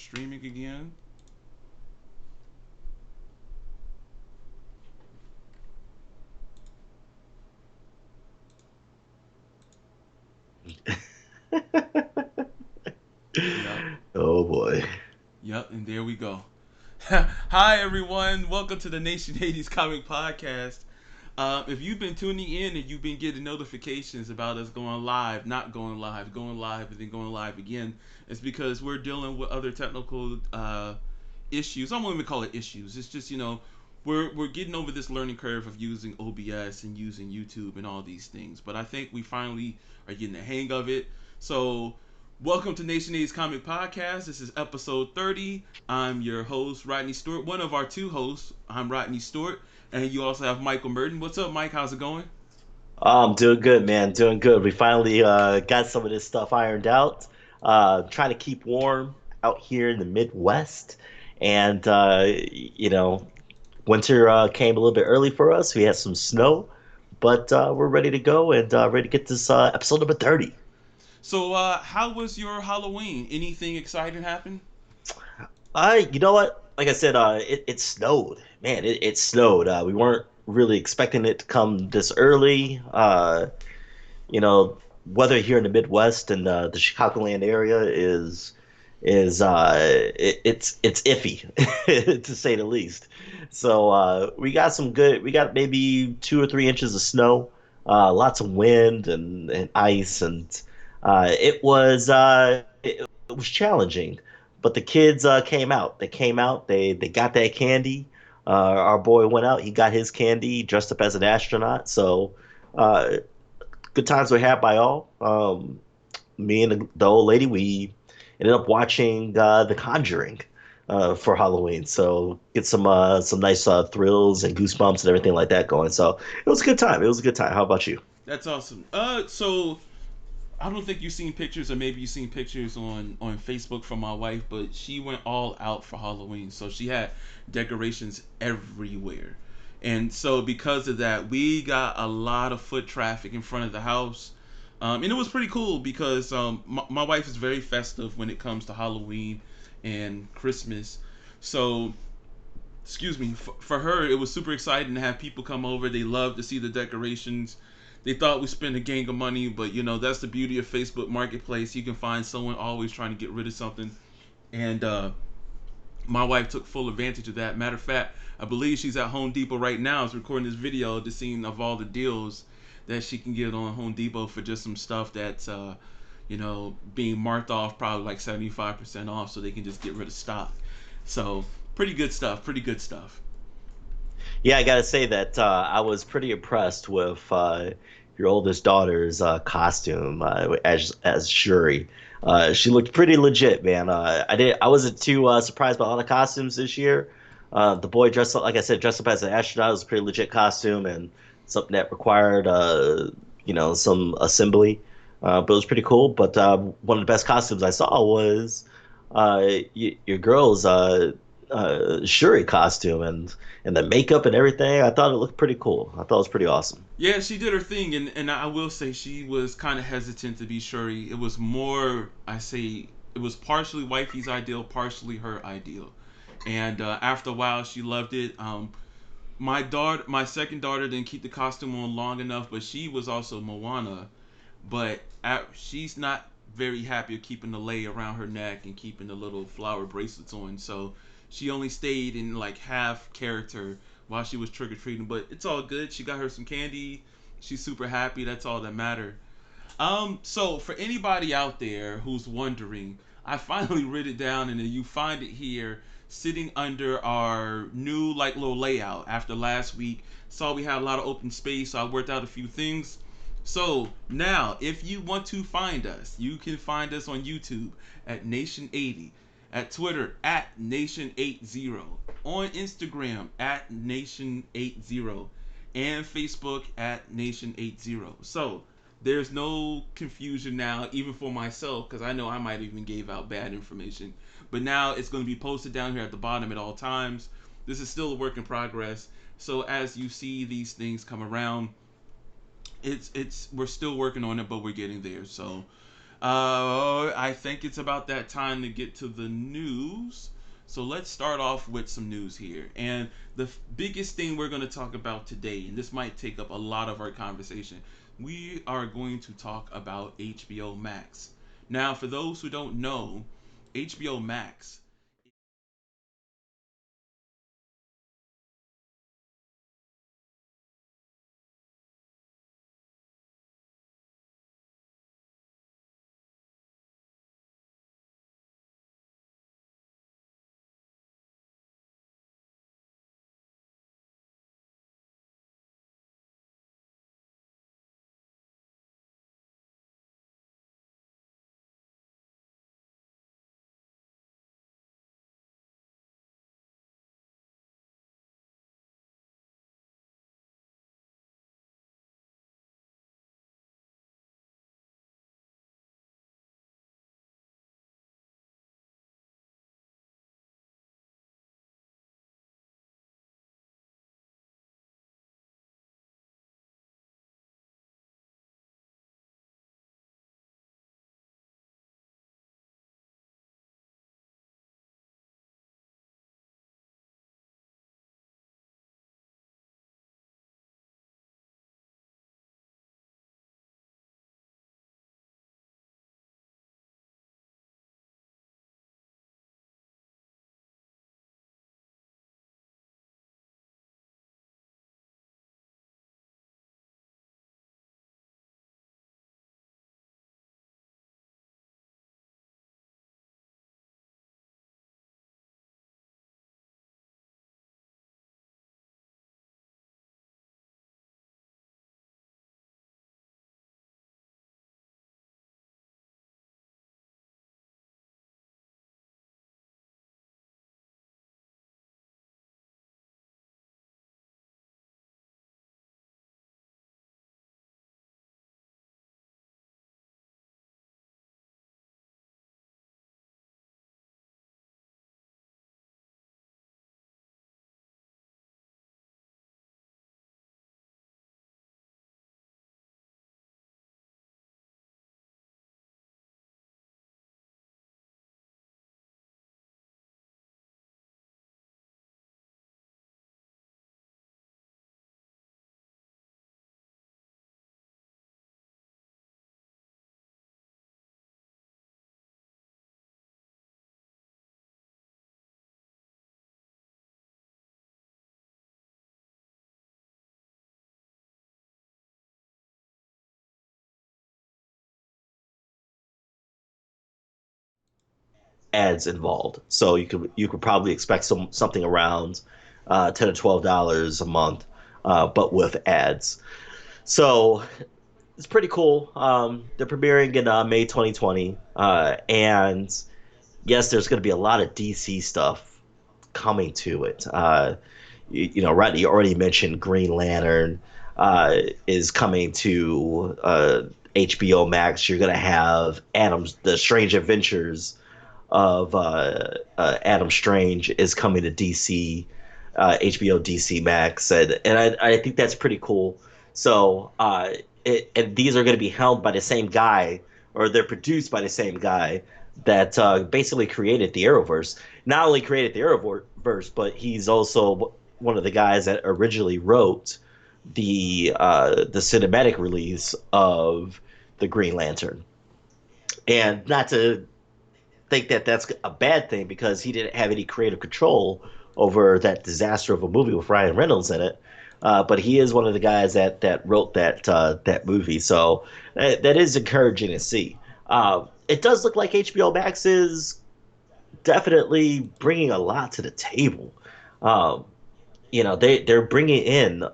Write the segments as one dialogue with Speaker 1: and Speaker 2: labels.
Speaker 1: streaming again. Yep.
Speaker 2: Oh boy.
Speaker 1: Yep. And there we go. Hi, everyone. Welcome to the Nation80's Comic Podcast. If you've been tuning in and you've been getting notifications about us going live, not going live, and then going live again, it's because we're dealing with other technical issues. I won't even call it issues. It's just we're getting over this learning curve of using OBS and using YouTube and all these things. But I think we finally are getting the hang of it. So welcome to Nation80's Comic Podcast. This is episode 30. I'm your host, Rodney Stewart. One of our two hosts. I'm Rodney Stewart. And you also have Michael Merton. What's up, Mike? How's it going?
Speaker 2: I'm doing good, man. Doing good. We finally got some of this stuff ironed out. Trying to keep warm out here in the Midwest. And, winter came a little bit early for us. We had some snow, but we're ready to go and ready to get this episode number 30.
Speaker 1: So, how was your Halloween? Anything exciting happen?
Speaker 2: You know what? Like I said, it snowed. Man, it snowed. We weren't really expecting it to come this early. You know, weather here in the Midwest and the Chicagoland area is it's iffy to say the least. So we got some good. We got maybe 2 or 3 inches of snow, lots of wind and ice, and it was challenging. But the kids came out. They came out. They got that candy. Our boy went out. He got his candy, dressed up as an astronaut. So uh, good times were had by all. Me and the old lady, we ended up watching The Conjuring for Halloween. So get some nice thrills and goosebumps and everything like that going. So it was a good time. It was a good time. How about you?
Speaker 1: That's awesome. So I don't think you've seen pictures, or maybe you've seen pictures on Facebook from my wife, but she went all out for Halloween. So she had decorations everywhere, and so because of that, we got a lot of foot traffic in front of the house. And it was pretty cool because my wife is very festive when it comes to Halloween and Christmas. So excuse me, for her, it was super exciting to have people come over. They loved to see the decorations. They thought we spent a gang of money, but that's the beauty of Facebook Marketplace. You can find someone always trying to get rid of something, and my wife took full advantage of that. Matter of fact, I believe she's at Home Depot right now. Is recording this video to see of all the deals that she can get on Home Depot for just some stuff that's being marked off probably like 75% off, so they can just get rid of stock. So pretty good stuff. Pretty good stuff.
Speaker 2: Yeah, I gotta say that I was pretty impressed with your oldest daughter's costume as Shuri. She looked pretty legit, man. I wasn't too surprised by all the costumes this year. The boy dressed up, like I said, dressed up as an astronaut. It was a pretty legit costume and something that required some assembly. But it was pretty cool. But one of the best costumes I saw was your girl's Shuri costume and the makeup and everything. I thought it looked pretty cool. I thought it was pretty awesome.
Speaker 1: Yeah, she did her thing, and I will say she was kind of hesitant to be Shuri. It was more, I say, it was partially wifey's ideal, partially her ideal. And after a while, she loved it. My second daughter, didn't keep the costume on long enough, but she was also Moana. But she's not very happy of keeping the lei around her neck and keeping the little flower bracelets on. So she only stayed in like half character while she was trick or treating. But it's all good. She got her some candy. She's super happy. That's all that matter. So for anybody out there who's wondering, I finally wrote it down, and then you find it here sitting under our new like little layout after last week. Saw we had a lot of open space, so I worked out a few things. So now, if you want to find us, you can find us on YouTube at Nation80, at Twitter at Nation80, on Instagram at Nation80, and Facebook at Nation80. So there's no confusion now, even for myself, because I know I might even gave out bad information. But now it's going to be posted down here at the bottom at all times. This is still a work in progress. So as you see these things come around, it's we're still working on it, but we're getting there. So I think it's about that time to get to the news. So let's start off with some news here. And the biggest thing we're going to talk about today, and this might take up a lot of our conversation, we are going to talk about HBO Max. Now, for those who don't know, HBO Max.
Speaker 2: Ads involved. So you could probably expect something around $10 to $12 a month, but with ads. So it's pretty cool. They're premiering in May 2020, and yes, there's going to be a lot of DC stuff coming to it. Right, you already mentioned Green Lantern is coming to HBO Max. You're going to have Adam's The Strange Adventures of Adam Strange is coming to DC, HBO DC Max, and I think that's pretty cool. So and these are going to be held by the same guy, or they're produced by the same guy that basically created the Arrowverse. Not only created the Arrowverse, but he's also one of the guys that originally wrote the cinematic release of the Green Lantern. And not to think that that's a bad thing because he didn't have any creative control over that disaster of a movie with Ryan Reynolds in it. But he is one of the guys that wrote that movie, so that is encouraging to see. It does look like HBO Max is definitely bringing a lot to the table. Um, they're bringing in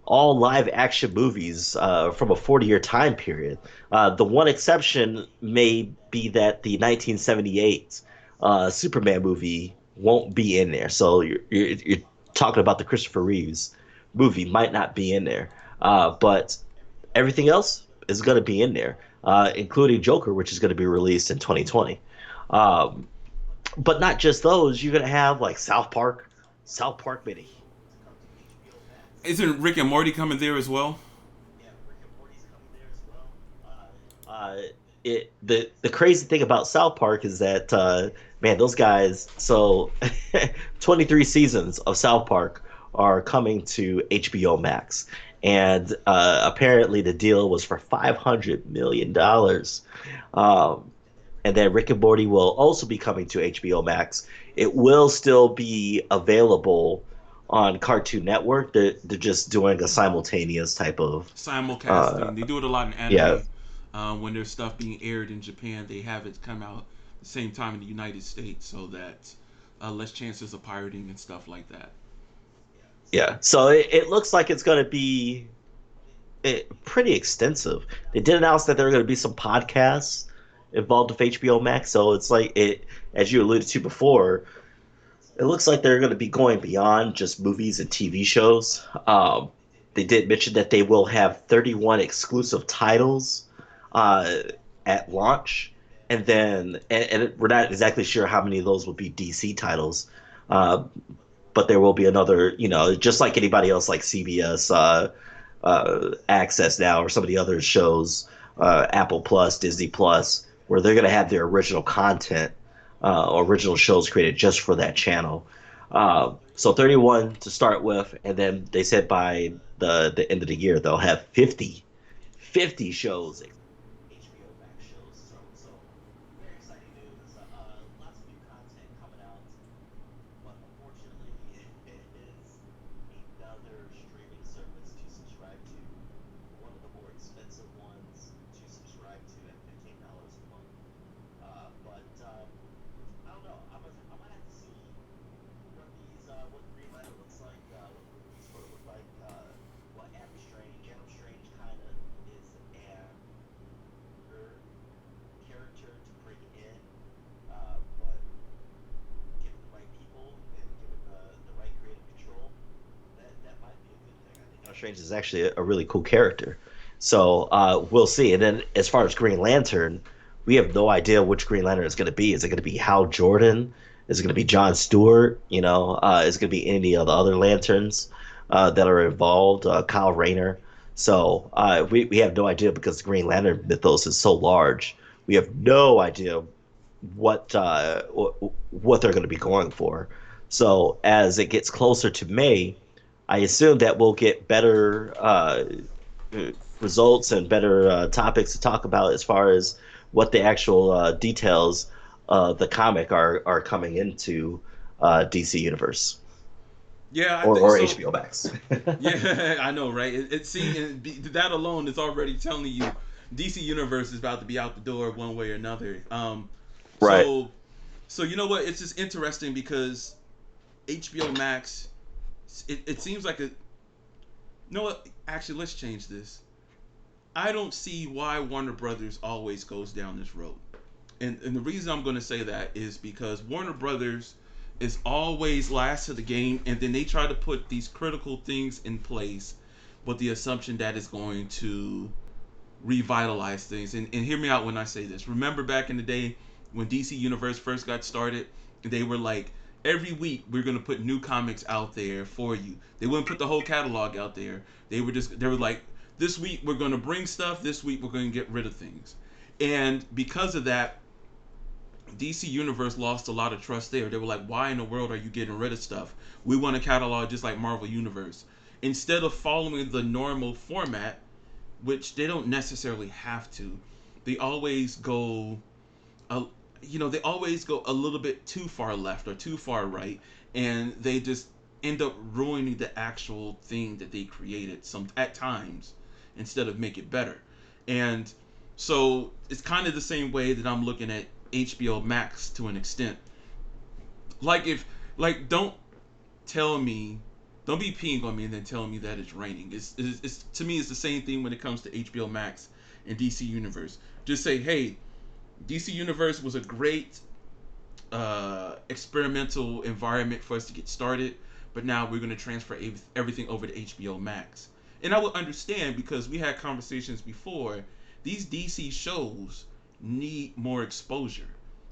Speaker 2: all live action movies from a 40-year time period. The one exception may be that the 1978 Superman movie won't be in there. So you're talking about the Christopher Reeves movie might not be in there, but everything else is going to be in there, including Joker, which is going to be released in 2020. Um, but not just those. You're going to have like South Park mini.
Speaker 1: Isn't Rick and Morty coming there as well?
Speaker 2: Uh, the crazy thing about South Park is that man, those guys. So 23 seasons of South Park are coming to HBO Max, and apparently the deal was for $500 million. Um, and then Rick and Morty will also be coming to HBO Max. It will still be available on Cartoon Network. They're just doing a simultaneous type of uh,
Speaker 1: Simulcasting. They do it a lot in
Speaker 2: yeah.
Speaker 1: anime. When there's stuff being aired in Japan, they have it come out the same time in the United States, so that less chances of pirating and stuff like that.
Speaker 2: Yeah, so it looks like it's going to be pretty extensive. They did announce that there are going to be some podcasts involved with HBO Max, so it's like it, as you alluded to before, it looks like they're going to be going beyond just movies and TV shows. They did mention that they will have 31 exclusive titles uh, at launch, and we're not exactly sure how many of those will be DC titles. Uh, but there will be another, just like anybody else, like CBS Access now, or some of the other shows, Apple Plus, Disney Plus, where they're going to have their original content, original shows created just for that channel. So 31 to start with, and then they said by the end of the year they'll have 50 shows. HBO Max shows. So very exciting news. Lots of new content coming out, but unfortunately, it is another streaming service to subscribe to. One of the more expensive ones to subscribe to at $15 a month. But I don't know. I might have to see what the green light looks like, what the movies sort of look like. What Adam Strange, kind of is an character to bring in, but given the right people and given the right creative control, that might be a good thing. I think Doctor Strange is actually a really cool character. So we'll see. And then as far as Green Lantern, we have no idea which Green Lantern is going to be. Is it going to be Hal Jordan? Is it going to be John Stewart? Is it going to be any of the other Lanterns that are involved? Kyle Rayner. So we have no idea because the Green Lantern mythos is so large. We have no idea what they're going to be going for. So as it gets closer to May, I assume that we'll get better results and better topics to talk about as far as what the actual details of the comic are coming into DC Universe
Speaker 1: Yeah, I think
Speaker 2: or
Speaker 1: so.
Speaker 2: HBO Max.
Speaker 1: Yeah, I know, right? That alone is already telling you DC Universe is about to be out the door one way or another.
Speaker 2: Right.
Speaker 1: So so you know what? It's just interesting because HBO Max. It seems like a. You know what? Actually, let's change this. I don't see why Warner Brothers always goes down this road. And the reason I'm going to say that is because Warner Brothers is always last to the game, and then they try to put these critical things in place with the assumption that it's going to revitalize things. And hear me out when I say this. Remember back in the day when DC Universe first got started, they were like, every week we're gonna put new comics out there for you. They wouldn't put the whole catalog out there. They were like, this week we're gonna bring stuff. This week we're gonna get rid of things. And because of that, DC Universe lost a lot of trust there. They were like, why in the world are you getting rid of stuff? We want a catalog just like Marvel Universe. Instead of following the normal format, which they don't necessarily have to, they always go a, they always go a little bit too far left or too far right, and they just end up ruining the actual thing that they created some at times instead of make it better. And so it's kind of the same way that I'm looking at HBO Max to an extent. Like if like tell me don't be peeing on me and then telling me that it's raining. It's to me it's the same thing when it comes to HBO Max and DC Universe. Just say, hey, DC Universe was a great experimental environment for us to get started, but now we're going to transfer everything over to HBO Max. And I would understand because we had conversations before. These DC shows need more exposure.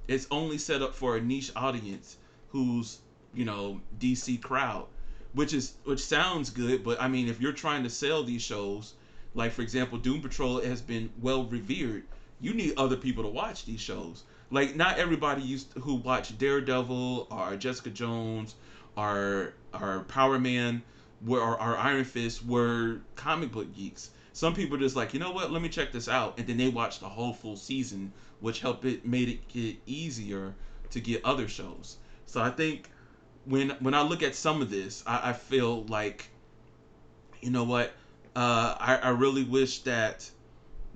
Speaker 1: It's only set up for a niche audience who's DC crowd, which sounds good, but I mean if you're trying to sell these shows, like for example Doom Patrol has been well revered, you need other people to watch these shows. Like not everybody who watched Daredevil or Jessica Jones or Power Man or Iron Fist were comic book geeks. Some people just like, you know what, let me check this out, and then they watched the whole full season, which helped it made it get easier to get other shows. So I think when I look at some of this, I feel like, you know what, I really wish that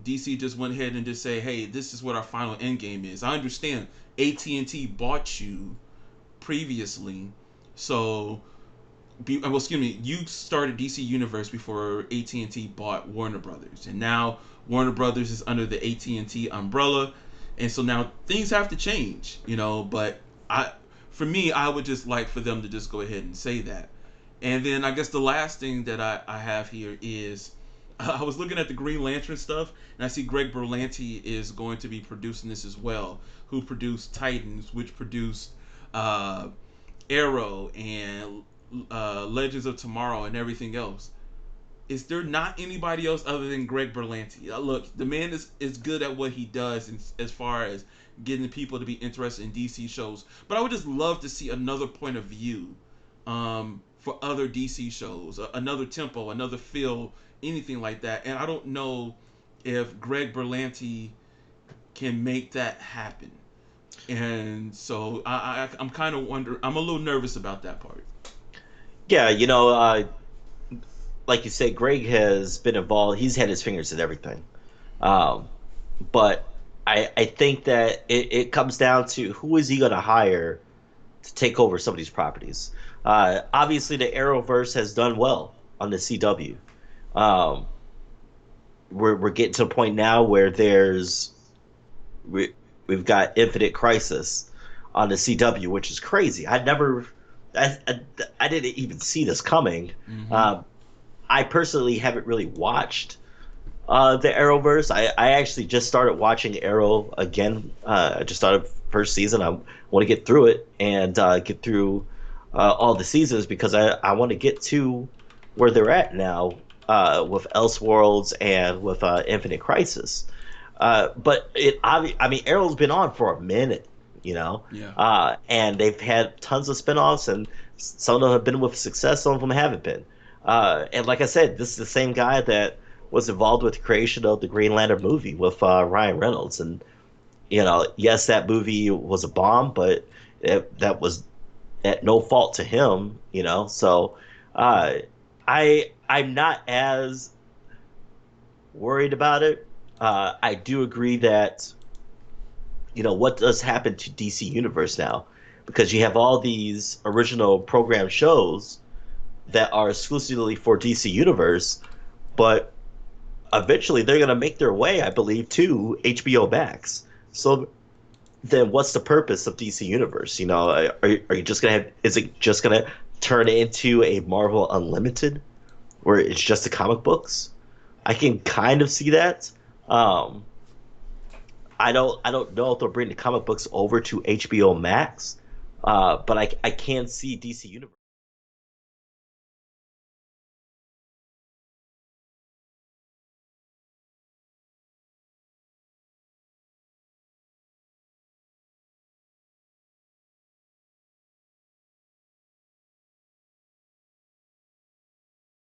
Speaker 1: DC just went ahead and just say, hey, this is what our final end game is. I understand AT&T bought you previously, so well, excuse me, you started DC Universe before AT&T bought Warner Brothers, and now Warner Brothers is under the AT&T umbrella, and so now things have to change, you know. But I, for me, I would just like for them to just go ahead and say that. And then I guess the last thing that I have here is I was looking at the Green Lantern stuff, and I see Greg Berlanti is going to be producing this as well, who produced Titans, which produced uh, Arrow and Legends of Tomorrow and everything else. Is there not anybody else other than Greg Berlanti? Look, the man is good at what he does as far as getting people to be interested in DC shows. But I would just love to see another point of view for other DC shows, another tempo, another feel, anything like that. And I don't know if Greg Berlanti can make that happen. And so I'm kind of wonder. I'm a little nervous about that part.
Speaker 2: Yeah, like you said, Greg has been involved. He's had his fingers in everything. Um, but I think that it comes down to who is he going to hire to take over some of these properties. Obviously, the Arrowverse has done well on the CW. Um, we're getting to a point now where we, we've got Infinite Crisis on the CW, which is crazy. I, I didn't even see this coming.
Speaker 1: Mm-hmm.
Speaker 2: Um, I personally haven't really watched the Arrowverse. I actually just started watching Arrow again. I just started first season. I want to get through it and get through all the seasons because I want to get to where they're at now with Elseworlds and with Infinite Crisis. But I mean, Arrow's been on for a minute,
Speaker 1: Yeah.
Speaker 2: and they've had tons of spinoffs, and some of them have been with success, some of them haven't been. And like I said, this is the same guy that was involved with the creation of the Green Lantern movie with Ryan Reynolds, and yes, that movie was a bomb, but that was at no fault to him, So uh, I'm not as worried about it. I do agree that what does happen to DC Universe now, because you have all these original program shows that are exclusively for DC Universe, but eventually they're going to make their way, I believe, to HBO Max. So then what's the purpose of DC Universe? Are you just going to have, is it just going to turn into a Marvel Unlimited where it's just the comic books? I can kind of see that. Um, I don't know if they'll bring the comic books over to HBO Max, but I can see DC Universe.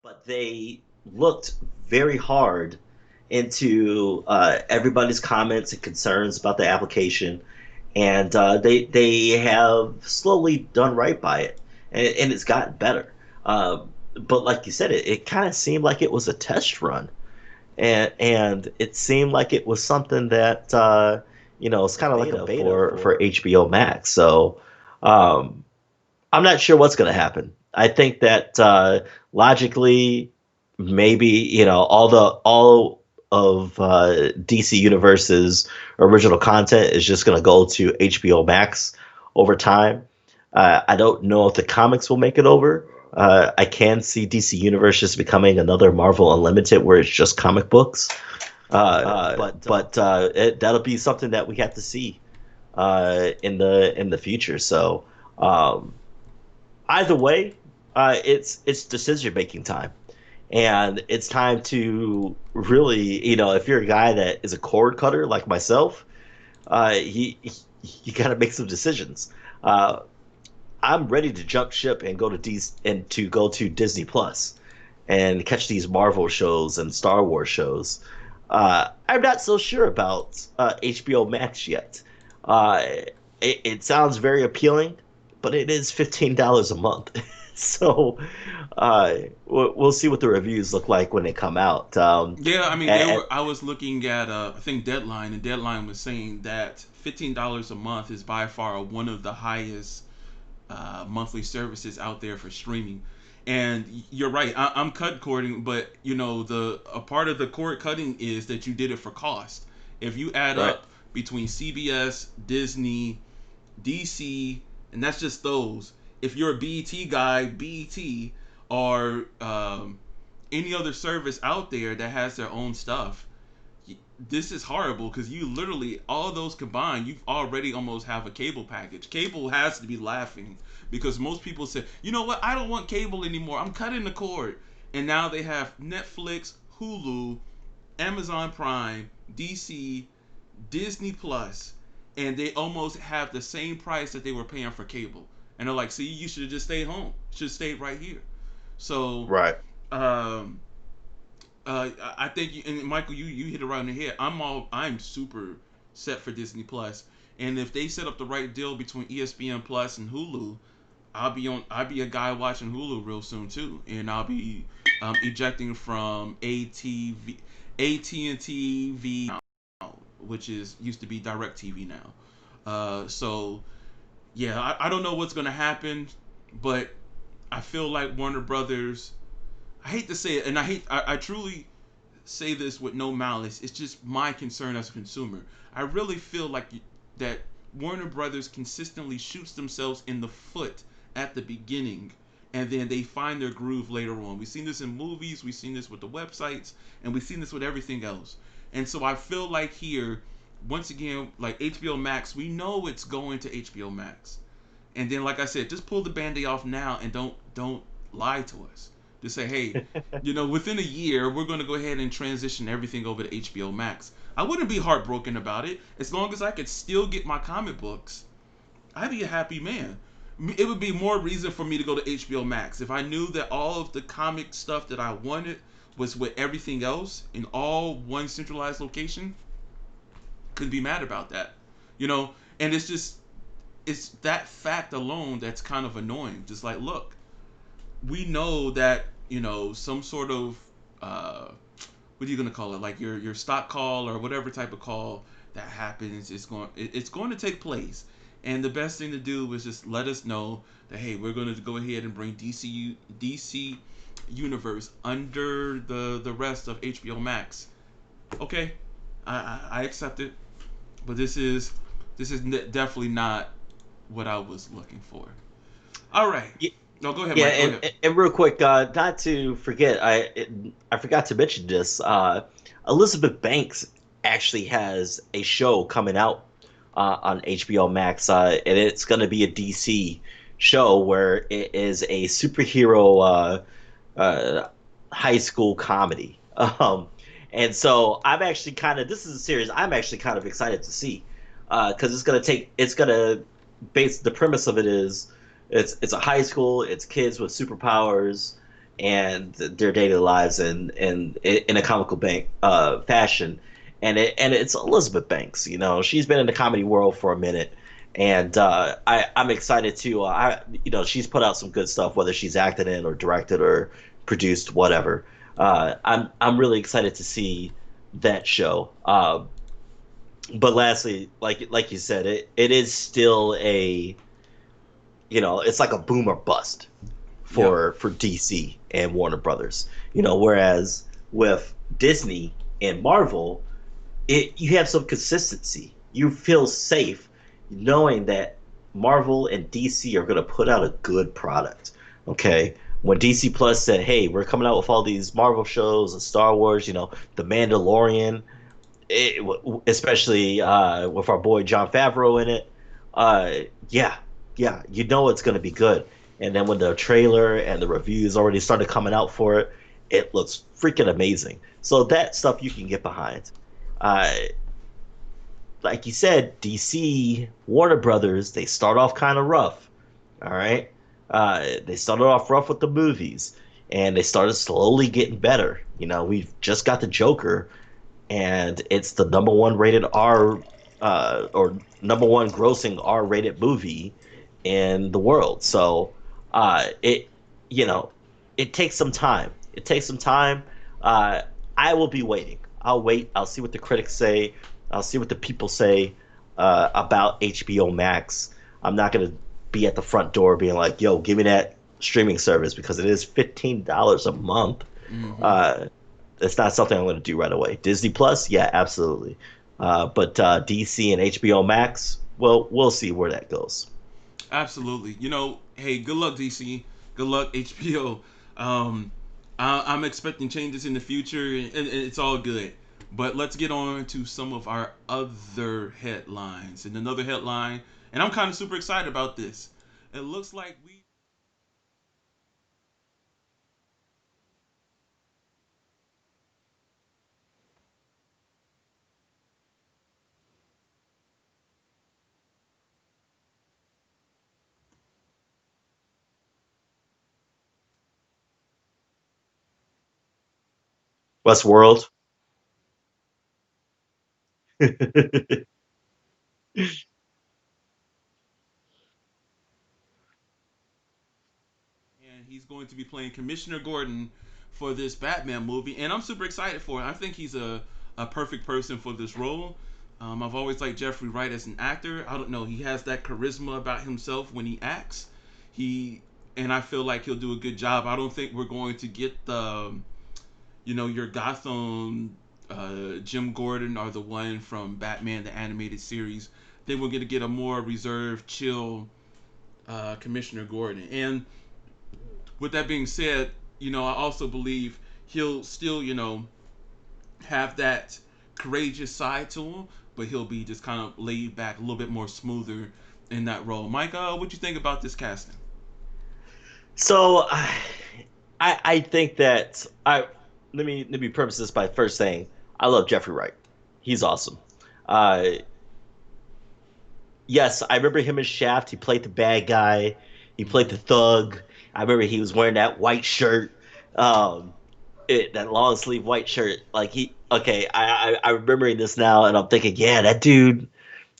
Speaker 2: But they looked very hard into everybody's comments and concerns about the application, and they have slowly done right by it, and it's gotten better. But like you said, it kind of seemed like it was a test run, and it seemed like it was something that it's kind of like a beta for HBO Max. So um, I'm not sure what's going to happen. I think that logically, maybe all of DC Universe's original content is just going to go to HBO Max over time. I don't know if the comics will make it over. I can see DC Universe just becoming another Marvel Unlimited, where it's just comic books. But that'll be something that we have to see in the future. So. Um, Either way, it's decision making time, and it's time to really, if you're a guy that is a cord cutter like myself, you got to make some decisions. Uh, I'm ready to jump ship and go to Disney Plus and catch these Marvel shows and Star Wars shows. I'm not so sure about HBO Max yet. Uh, it sounds very appealing, but it is $15 a month. So we'll see what the reviews look like when they come out.
Speaker 1: Yeah, I mean, they
Speaker 2: And,
Speaker 1: were. I was looking at, I think Deadline, and Deadline was saying that $15 a month is by far one of the highest monthly services out there for streaming. And you're right. I'm cut cording, but the a part of the cord cutting is that you did it for cost. If you add
Speaker 2: right,
Speaker 1: up between CBS, Disney, DC, and that's just those. If you're a BET guy, BET, or any other service out there that has their own stuff, this is horrible because you literally all those combined, you've already almost have a cable package. Cable has to be laughing because most people say, you know what, I don't want cable anymore. I'm cutting the cord, and now they have Netflix, Hulu, Amazon Prime, DC, Disney Plus, and they almost have the same price that they were paying for cable. And they're like, see, you should have just stayed home. Should have stayed right here. So,
Speaker 2: right.
Speaker 1: um, I think, and Michael, you hit it right on the head. I'm super set for Disney Plus, and if they set up the right deal between ESPN Plus and Hulu, I'll be a guy watching Hulu real soon too, and I'll be ejecting from AT&T now, which is used to be Direct TV now. So yeah, I don't know what's gonna happen, but I feel like Warner Brothers. I hate to say it, and I truly say this with no malice. It's just my concern as a consumer. I really feel like that Warner Brothers consistently shoots themselves in the foot at the beginning, and then they find their groove later on. We've seen this in movies, we've seen this with the websites, and we've seen this with everything else. And so I feel like here, once again, like HBO Max, we know it's going to HBO Max. And then, like I said, just pull the band-aid off now and don't lie to us. Just say, hey, within a year, we're going to go ahead and transition everything over to HBO Max. I wouldn't be heartbroken about it as long as I could still get my comic books. I'd be a happy man. It would be more reason for me to go to HBO Max if I knew that all of the comic stuff that I wanted was with everything else in all one centralized location. Couldn't be mad about that, And it's that fact alone that's kind of annoying. Just like, look, we know that some sort of what are you gonna call it? Like your stock call or whatever type of call that happens is it's going to take place. And the best thing to do is just let us know that, hey, we're going to go ahead and bring DC Universe under the rest of HBO Max. Okay, I accept it, but this is definitely not what I was looking for. All right. No, go ahead,
Speaker 2: Yeah,
Speaker 1: Mike. Go ahead.
Speaker 2: and real quick, not to forget, I forgot to mention this. Elizabeth Banks actually has a show coming out on HBO Max, and it's going to be a DC show where it is a superhero high school comedy. And so I'm actually this is a series I'm actually kind of excited to see because it's going to base the premise of it is it's a high school, it's kids with superpowers and their daily lives in a comical bank fashion, and it's Elizabeth Banks. She's been in the comedy world for a minute, and I'm excited to. She's put out some good stuff, whether she's acted in or directed or produced, whatever. I'm really excited to see that show. But lastly, like you said, it is still it's like a boom or bust
Speaker 1: Yep.
Speaker 2: for DC and Warner Brothers. Whereas with Disney and Marvel, you have some consistency. You feel safe knowing that Marvel and DC are going to put out a good product. Okay. When DC Plus said, "Hey, we're coming out with all these Marvel shows and Star Wars," The Mandalorian, especially with our boy John Favreau in it, uh, yeah, yeah, it's going to be good. And then when the trailer and the reviews already started coming out for it, it looks freaking amazing. So that stuff you can get behind. Uh, like you said, DC, Warner Brothers, they start off kind of rough. All right. They started off rough with the movies and they started slowly getting better. We've just got the Joker, and it's the number one rated R or number one grossing R rated movie in the world. So it you know it takes some time. It takes some time. Uh, I will be waiting. I'll wait. I'll see what the critics say. I'll see what the people say about HBO Max. I'm not gonna be at the front door being like, "Yo, give me that streaming service," because it is $15 a month.
Speaker 1: Hmm.
Speaker 2: Uh, it's not something I'm going to do right away. Disney Plus, yeah, absolutely. But DC and HBO Max, well, we'll see where that goes.
Speaker 1: Absolutely. Hey, good luck, DC. Good luck, HBO. Um, I'm expecting changes in the future, and it's all good. But let's get on to some of our other headlines. And another headline, and I'm kind of super excited about this. It looks like we
Speaker 2: Westworld.
Speaker 1: and he's going to be playing Commissioner Gordon for this Batman movie, and I'm super excited for it. I think he's a perfect person for this role. I've always liked Jeffrey Wright as an actor. I don't know, he has that charisma about himself when he acts. He and I feel like he'll do a good job. I don't think we're going to get your Gotham Jim Gordon or the one from Batman the animated series. They were going to get a more reserved, chill Commissioner Gordon. And with that being said, I also believe he'll still, have that courageous side to him, but he'll be just kind of laid back, a little bit more smoother in that role. Mike, what you think about this casting?
Speaker 2: So I think that I let me preface this by first saying I love Jeffrey Wright. He's awesome. Uh, yes, I remember him in Shaft. He played the bad guy. He played
Speaker 1: Mm-hmm.
Speaker 2: the thug. I remember he was wearing that white shirt, that long sleeve white shirt. Like okay, I'm remembering this now, and I'm thinking, yeah, that dude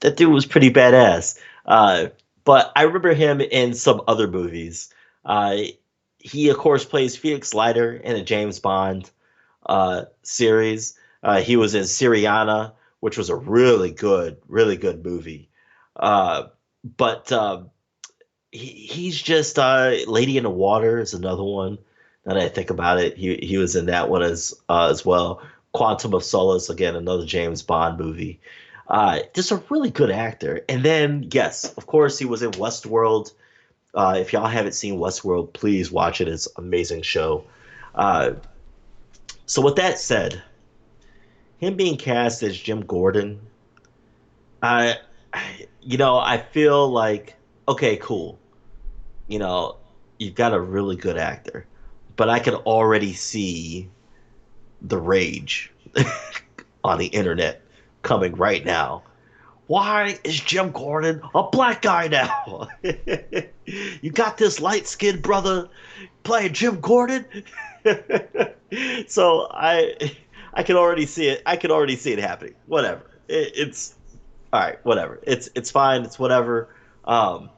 Speaker 2: was pretty badass. Uh, but I remember him in some other movies. Uh, he of course plays Felix Leiter in a James Bond series. He was in Syriana, which was a really good movie. Uh, but he's just Lady in the Water is another one. Now that I think about it, he was in that one as well. Quantum of Solace, again, another James Bond movie. Just a really good actor. And then, yes, of course, he was in Westworld. If y'all haven't seen Westworld, please watch it. It's an amazing show. Uh, so with that said, him being cast as Jim Gordon, I, I feel like okay, cool. You know, you've got a really good actor, but I can already see the rage on the internet coming right now. Why is Jim Gordon a black guy now? You got this light skinned brother playing Jim Gordon? So I can already see it. I can already see it happening. Whatever. It's all right. Whatever. It's fine. It's whatever. Um,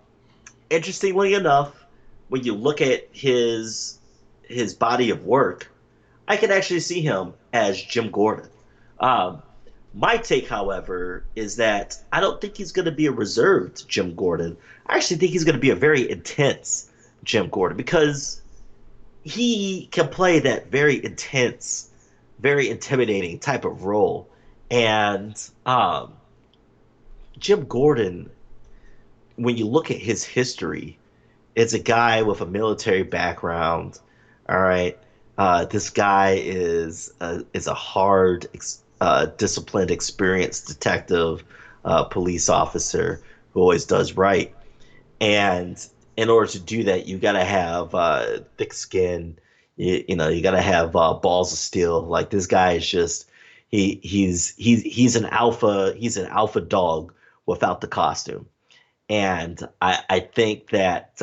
Speaker 2: Interestingly enough, when you look at his body of work, I can actually see him as Jim Gordon. Um, my take, however, is that I don't think he's going to be a reserved Jim Gordon. I actually think he's going to be a very intense Jim Gordon because he can play that very intense, very intimidating type of role. And Jim Gordon, when you look at his history, it's a guy with a military background. All right, this guy is a hard, disciplined, experienced detective, police officer who always does right. And in order to do that, you got to have thick skin. You got to have balls of steel. Like this guy is just he's an alpha dog without the costume, and I think that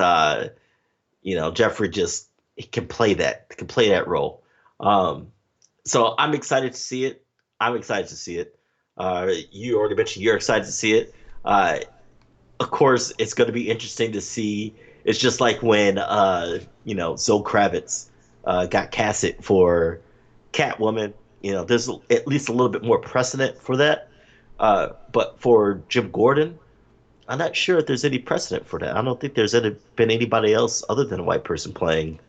Speaker 2: Jeffrey just he can play that role. Um, so I'm excited to see it. I'm excited to see it. You already mentioned you're excited to see it. Uh, of course, it's going to be interesting to see. It's just like when Zoe Kravitz got casted for Catwoman. There's at least a little bit more precedent for that. But for Jim Gordon, I'm not sure if there's any precedent for that. I don't think been anybody else other than a white person playing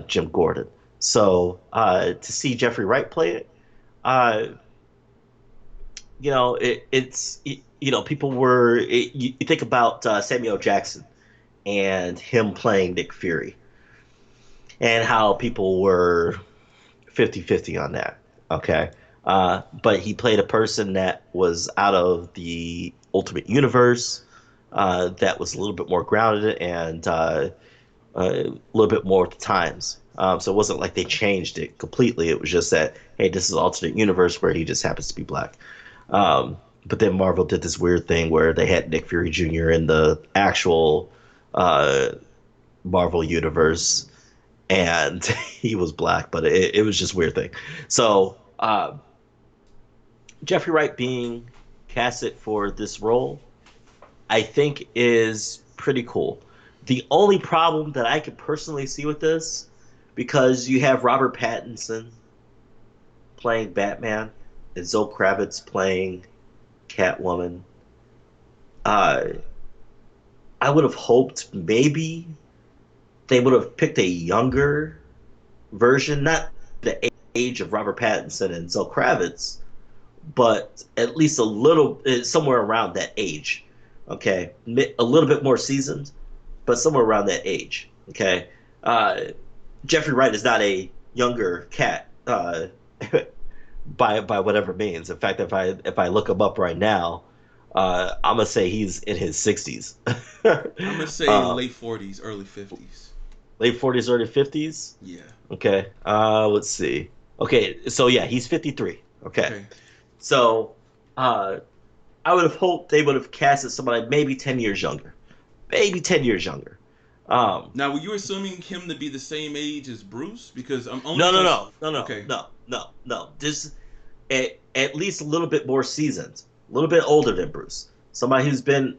Speaker 2: Jim Gordon. So to see Jeffrey Wright play it, uh, people you think about Samuel Jackson and him playing Nick Fury and how people were 50-50 on that. Okay. But he played a person that was out of the Ultimate Universe, that was a little bit more grounded and a little bit more at the times. So it wasn't like they changed it completely. It was just that, hey, this is an alternate universe where he just happens to be black. But then Marvel did this weird thing where they had Nick Fury Jr. in the actual uh, Marvel universe, and he was black, but it was just a weird thing. So Jeffrey Wright being casted for this role, I think is pretty cool. The only problem that I could personally see with this, because you have Robert Pattinson playing Batman and Zoe Kravitz playing Catwoman, uh, I would have hoped maybe they would have picked a younger version, not the age of Robert Pattinson and Zoe Kravitz, but at least a little somewhere around that age. Okay, a little bit more seasoned, but somewhere around that age. Okay, uh, Jeffrey Wright is not a younger cat by whatever means. In fact, if I look him up right now, I'm gonna say he's in his 60s.
Speaker 1: I'm gonna say
Speaker 2: uh,
Speaker 1: late 40s, early 50s.
Speaker 2: Late 40s, early 50s.
Speaker 1: Yeah.
Speaker 2: Okay. Let's see. Okay, so yeah, he's 53. Okay.
Speaker 1: Okay.
Speaker 2: So, uh, I would have hoped they would have casted somebody maybe 10 years younger. Maybe 10 years younger. Um,
Speaker 1: Now, were you assuming him to be the same age as Bruce? Because I'm only
Speaker 2: no, no,
Speaker 1: because
Speaker 2: no, no, no,
Speaker 1: okay,
Speaker 2: no, no, no. Just at least a little bit more seasoned, a little bit older than Bruce. Somebody who's been,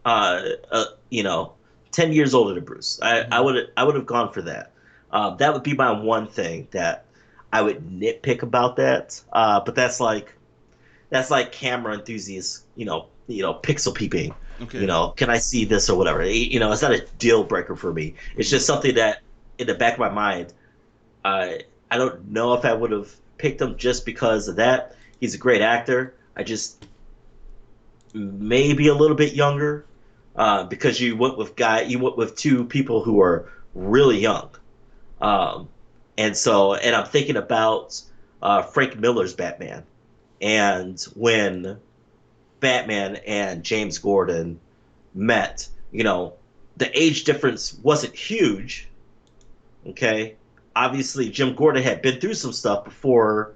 Speaker 2: uh, uh you know, 10 years older than Bruce.
Speaker 1: hmm
Speaker 2: I would have gone for that. That would be my one thing that I would nitpick about that. But that's like camera enthusiasts, pixel peeping.
Speaker 1: okay,
Speaker 2: Can I see this or whatever? It's not a deal breaker for me. It's
Speaker 1: hmm
Speaker 2: just something that in the back of my mind, I don't know if I would have picked him just because of that. He's a great actor. I just maybe a little bit younger, because you went with two people who are really young, um, and I'm thinking about Frank Miller's Batman, and when Batman and James Gordon met, the age difference wasn't huge. Okay, obviously Jim Gordon had been through some stuff before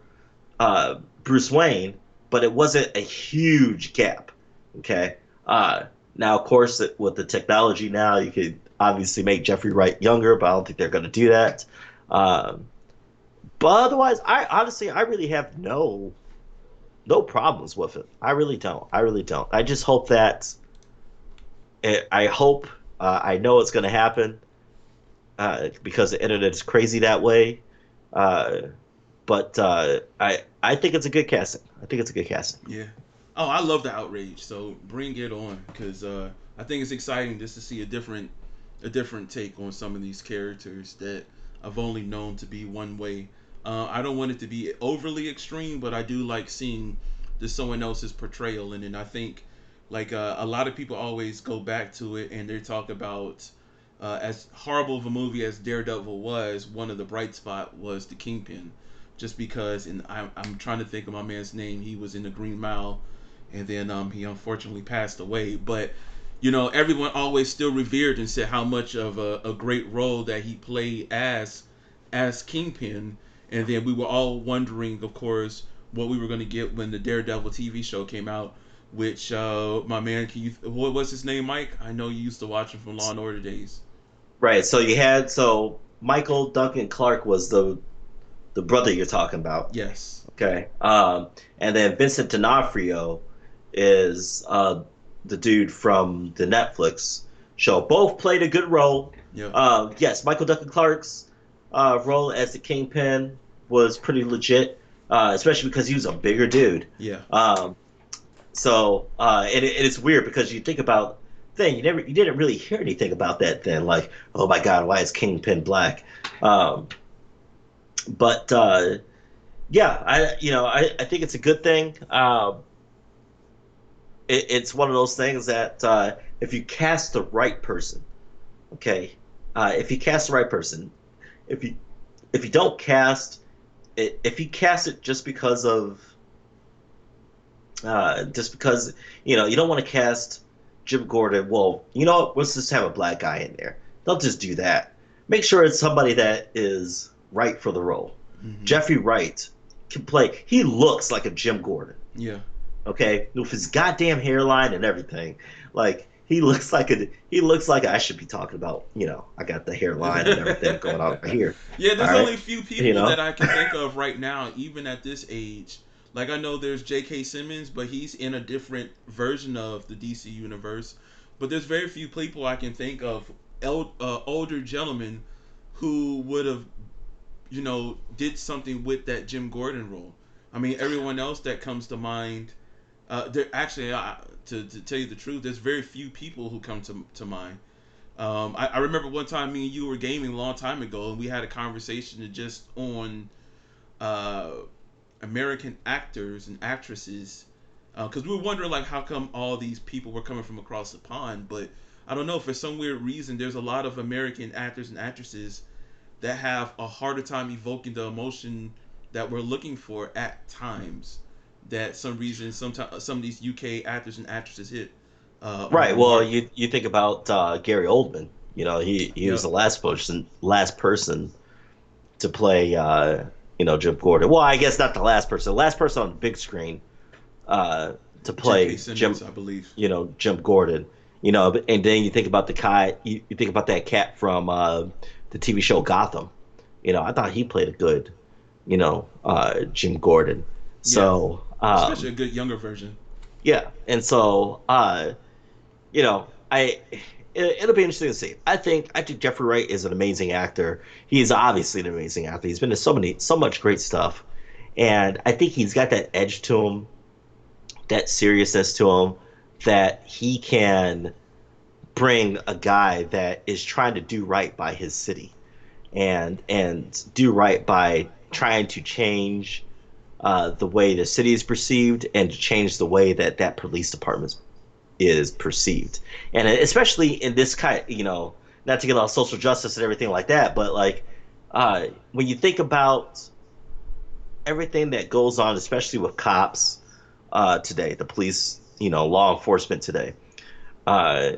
Speaker 2: uh, Bruce Wayne, but it wasn't a huge gap. Okay. Now, of course, with the technology now, you could obviously make Jeffrey Wright younger, but I don't think they're going to do that. Um, but otherwise, I really have no problems with it. I really don't. I really don't. I just hope that I hope I know it's going to happen, because the internet is crazy that way. Uh, but I think it's a good casting. I think it's a good casting.
Speaker 1: yeah. Oh, I love the outrage. So bring it on, because I think it's exciting just to see a different take on some of these characters that I've only known to be one way. I don't want it to be overly extreme, but I do like seeing just someone else's portrayal, and then I think like a lot of people always go back to it and they talk about as horrible of a movie as Daredevil was, one of the bright spot was the Kingpin, just because. And I'm trying to think of my man's name. He was in the Green Mile, and then he unfortunately passed away. But everyone always still revered and said how much of a great role that he played as as Kingpin, and then we were all wondering, of course, what we were going to get when the Daredevil TV show came out. Which my man, can you what was his name, Mike? I know you used to watch him from Law and Order days.
Speaker 2: Right. So Michael Duncan Clark was the brother you're talking about.
Speaker 1: Yes.
Speaker 2: Okay. And then Vincent D'Onofrio is the dude from the Netflix show. Both played a good role.
Speaker 1: Yeah.
Speaker 2: Yes, Michael Duncan Clark's role as the Kingpin was pretty legit, especially because he was a bigger dude.
Speaker 1: Yeah.
Speaker 2: And it's weird because you think about then you didn't really hear anything about that then, like, oh my God, why is Kingpin black? Um, but yeah, I think it's a good thing. It's one of those things that if you cast the right person, okay, if you cast the right person, if you if you don't cast it, if you cast it just because you don't want to cast Jim Gordon. Well, you know what? Let's just have a black guy in there. Don't just do that. Make sure it's somebody that is right for the role.
Speaker 1: Hmm.
Speaker 2: Jeffrey Wright can play. He looks like a Jim Gordon.
Speaker 1: Yeah.
Speaker 2: Okay, with his goddamn hairline and everything. Like he looks like I should be talking about. I got the hairline and everything going on right here.
Speaker 1: Yeah,
Speaker 2: All
Speaker 1: there's
Speaker 2: right,
Speaker 1: only a few
Speaker 2: you
Speaker 1: people that
Speaker 2: know.
Speaker 1: I can think of right now, even at this age. Like I know there's J.K. Simmons, but he's in a different version of the DC universe. But there's very few people I can think of, older gentlemen, who would have, did something with that Jim Gordon role. I mean, everyone else that comes to mind, there actually, to tell you the truth, there's very few people who come to mind. I remember one time me and you were gaming a long time ago, and we had a conversation just on uh, American actors and actresses, because we were wondering like how come all these people were coming from across the pond. But I don't know, for some weird reason there's a lot of American actors and actresses that have a harder time evoking the emotion that we're looking for at times. That some reason sometimes some of these UK actors and actresses hit on the
Speaker 2: Right. Well,
Speaker 1: mark.
Speaker 2: you think about Gary Oldman. He was
Speaker 1: Yep.
Speaker 2: the last person to play Jim Gordon. Well, I guess not the last person. The last person on the big screen to
Speaker 1: J.K.
Speaker 2: play
Speaker 1: Simmons, I believe.
Speaker 2: Jim Gordon. And then you think about the cat. You think about that cat from the TV show Gotham. I thought he played a good Jim Gordon.
Speaker 1: Yeah,
Speaker 2: So
Speaker 1: especially a good younger version.
Speaker 2: yeah, and so it'll be interesting to see. I think Jeffrey Wright is an amazing actor. He's obviously an amazing actor. He's been in so much great stuff, and I think he's got that edge to him, that seriousness to him, that he can bring a guy that is trying to do right by his city and do right by trying to change the way the city is perceived and to change the way that that police department is perceived. And especially in this kind, not to get on social justice and everything like that, but like when you think about everything that goes on, especially with cops today, the police, law enforcement today, uh,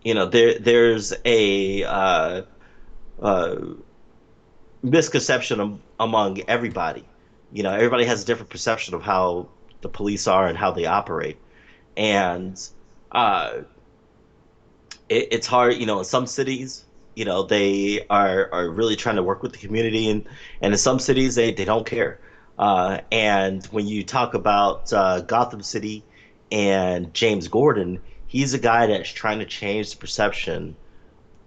Speaker 2: there's a uh, misconception among everybody. Everybody has a different perception of how the police are and how they operate, and uh, it's hard. In some cities, they are really trying to work with the community, and in some cities they don't care. And when you talk about Gotham City and James Gordon, he's a guy that's trying to change the perception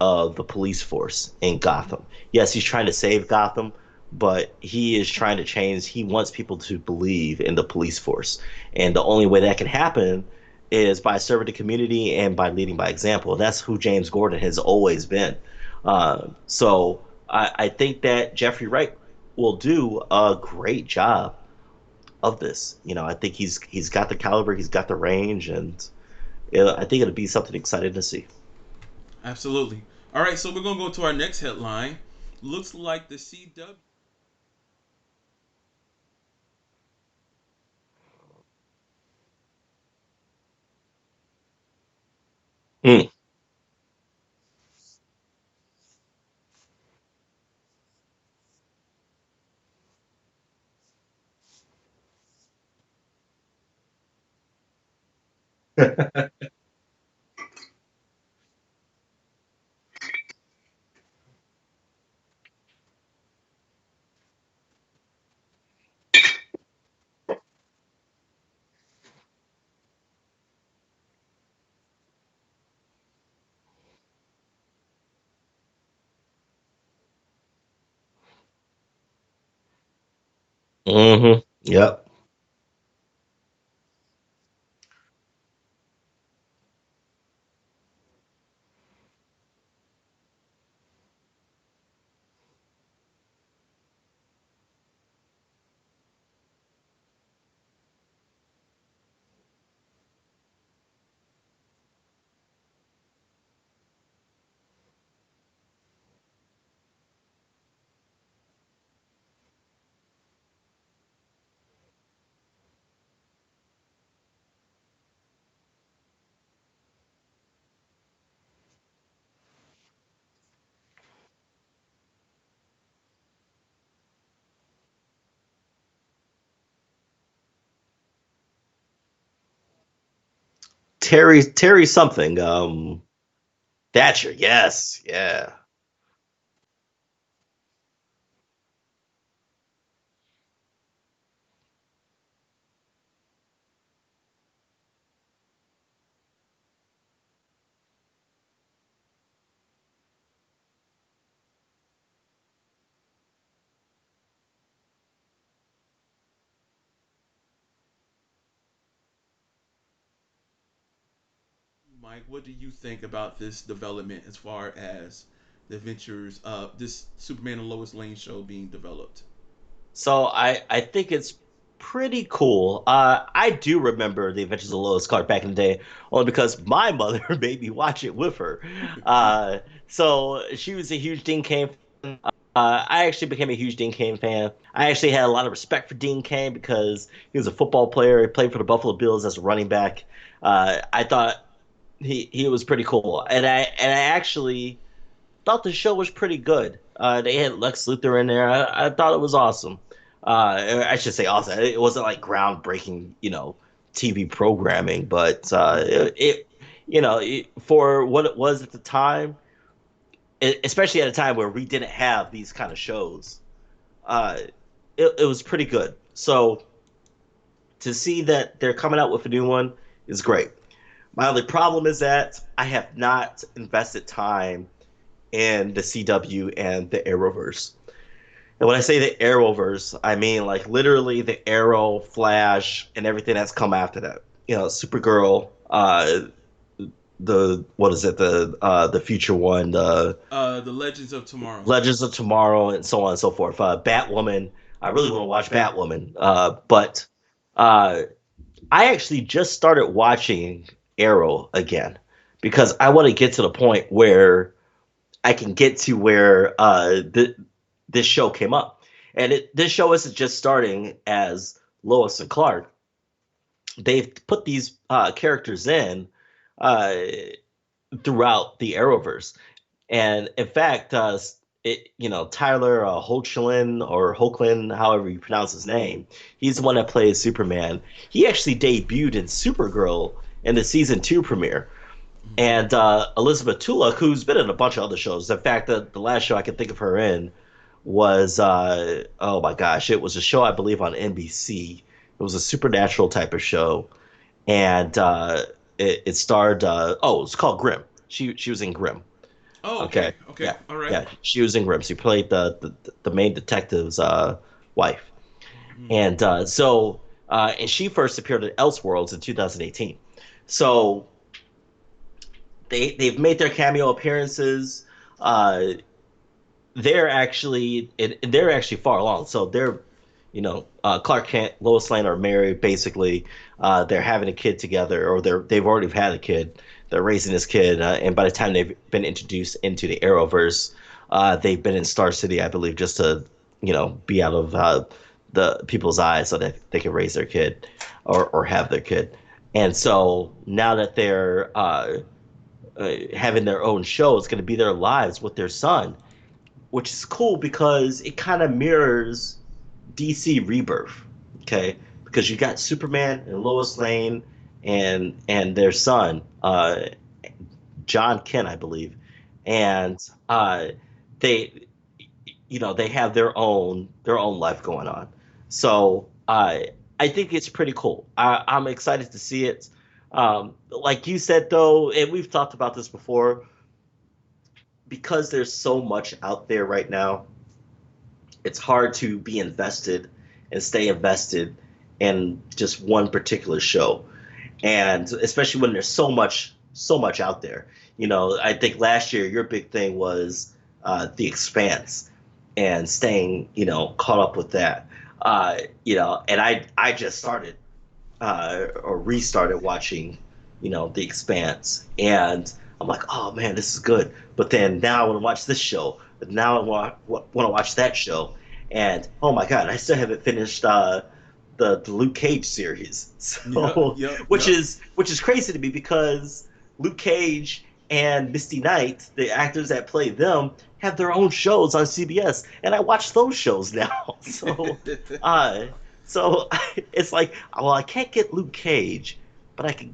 Speaker 2: of the police force in Gotham. Yes, he's trying to save Gotham, but he is trying to change. He wants people to believe in the police force. And the only way that can happen is by serving the community and by leading by example. That's who James Gordon has always been. So I think that Jeffrey Wright will do a great job of this. I think he's got the caliber, he's got the range, and I think it'll be something exciting to see.
Speaker 1: Absolutely. All right, so we're gonna go to our next headline. Looks like the CW.
Speaker 2: Mm. Yep. Terry something. Thatcher. Yes. Yeah.
Speaker 1: Mike, what do you think about this development as far as the adventures of this Superman and Lois Lane show being developed?
Speaker 2: So I think it's pretty cool. I do remember the Adventures of Lois Clark back in the day, only because my mother made me watch it with her. Uh, so she was a huge Dean Cain fan. I actually became a huge Dean Cain fan. I actually had a lot of respect for Dean Cain because he was a football player. He played for the Buffalo Bills as a running back. I thought he was pretty cool, and I actually thought the show was pretty good. They had Lex Luthor in there. I thought it was awesome. I should say awesome. It wasn't like groundbreaking, TV programming, but for what it was at the time, especially at a time where we didn't have these kind of shows, uh, it was pretty good. So to see that they're coming out with a new one is great. My only problem is that I have not invested time in the CW and the Arrowverse. And when I say the Arrowverse, I mean like literally the Arrow, Flash, and everything that's come after that. Supergirl, the what is it, the future one, the
Speaker 1: The Legends of Tomorrow.
Speaker 2: Legends of Tomorrow, and so on and so forth. Batwoman. I really want to watch Batwoman, but uh, I actually just started watching Arrow again because I want to get to the point where I can get to where this show came up. And this show isn't just starting as Lois and Clark. They've put these characters in uh, throughout the Arrowverse. And in fact, Tyler Hoechlin, however you pronounce his name, he's the one that plays Superman. He actually debuted in Supergirl in the season 2 premiere.
Speaker 1: Mm-hmm.
Speaker 2: And Elizabeth Tulloch, who's been in a bunch of other shows. In fact, the last show I can think of her in was oh my gosh, it was a show I believe on NBC. It was a supernatural type of show, and it starred it's called Grimm. She was in Grimm.
Speaker 1: Oh,
Speaker 2: Okay,
Speaker 1: okay, okay,
Speaker 2: yeah,
Speaker 1: all right.
Speaker 2: yeah, she was in Grimm. She played the main detective's wife,
Speaker 1: Mm.
Speaker 2: and and she first appeared in Elseworlds in 2018. So they've made their cameo appearances. Uh, they're actually far along. So Clark Kent, Lois Lane are married basically. They're having a kid together, or they've already had a kid. They're raising this kid, and by the time they've been introduced into the Arrowverse, they've been in Star City, I believe, just to be out of the people's eyes so that they can raise their kid or have their kid. And so now that they're having their own show, it's going to be their lives with their son, which is cool because it kind of mirrors DC Rebirth. Okay, because you got Superman and Lois Lane and their son, John Kent, I believe, and uh, they they have their own life going on. So I think it's pretty cool. I'm excited to see it. Like you said though, and we've talked about this before, because there's so much out there right now, it's hard to be invested and stay invested in just one particular show. And especially when there's so much out there. I think last year your big thing was The Expanse and staying caught up with that. And I just started or restarted watching The Expanse, and I'm like, oh man, this is good. But then now I want to watch this show. But now I want to watch that show, and oh my god, I still haven't finished the Luke Cage series.
Speaker 1: Yep,
Speaker 2: So
Speaker 1: yep,
Speaker 2: which
Speaker 1: yep.
Speaker 2: is crazy to me because Luke Cage and Misty Knight, the actors that play them, have their own shows on CBS, and I watch those shows now. Uh, so it's like, well, I can't get Luke Cage, but I can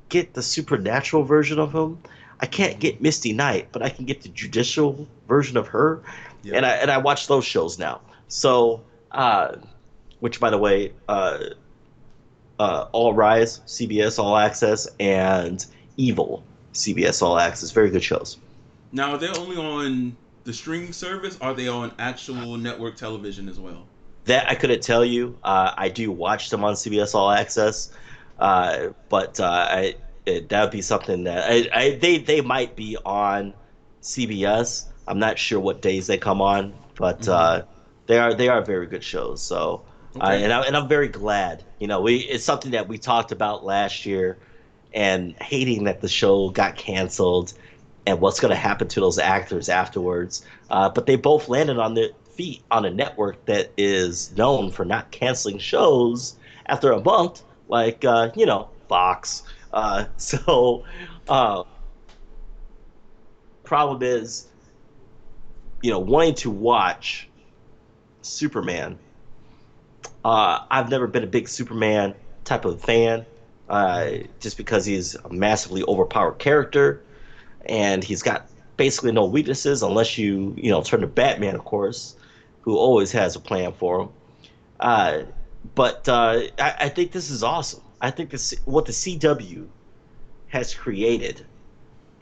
Speaker 2: get the supernatural version of him. I can't
Speaker 1: Hmm.
Speaker 2: get Misty Knight, but I can get the judicial version of her, and
Speaker 1: Yep.
Speaker 2: I watch those shows now. So, which by the way, All Rise, CBS All Access, and Evil, CBS All Access, very good shows.
Speaker 1: Now, are they only on the streaming service? Or are they on actual network television as well?
Speaker 2: That I couldn't tell you. I do watch them on CBS All Access, but that would be something that they might be on CBS. I'm not sure what days they come on, but
Speaker 1: Hmm.
Speaker 2: they are very good shows. So
Speaker 1: Okay.
Speaker 2: and I'm very glad. It's something that we talked about last year, and hating that the show got canceled and what's going to happen to those actors afterwards. But they both landed on their feet on a network that is known for not canceling shows after a month, like Fox. So problem is, wanting to watch Superman. I've never been a big Superman type of fan, just because he's a massively overpowered character and he's got basically no weaknesses unless turn to Batman, of course, who always has a plan for him. Uh, but I think this is awesome. I think this what the CW has created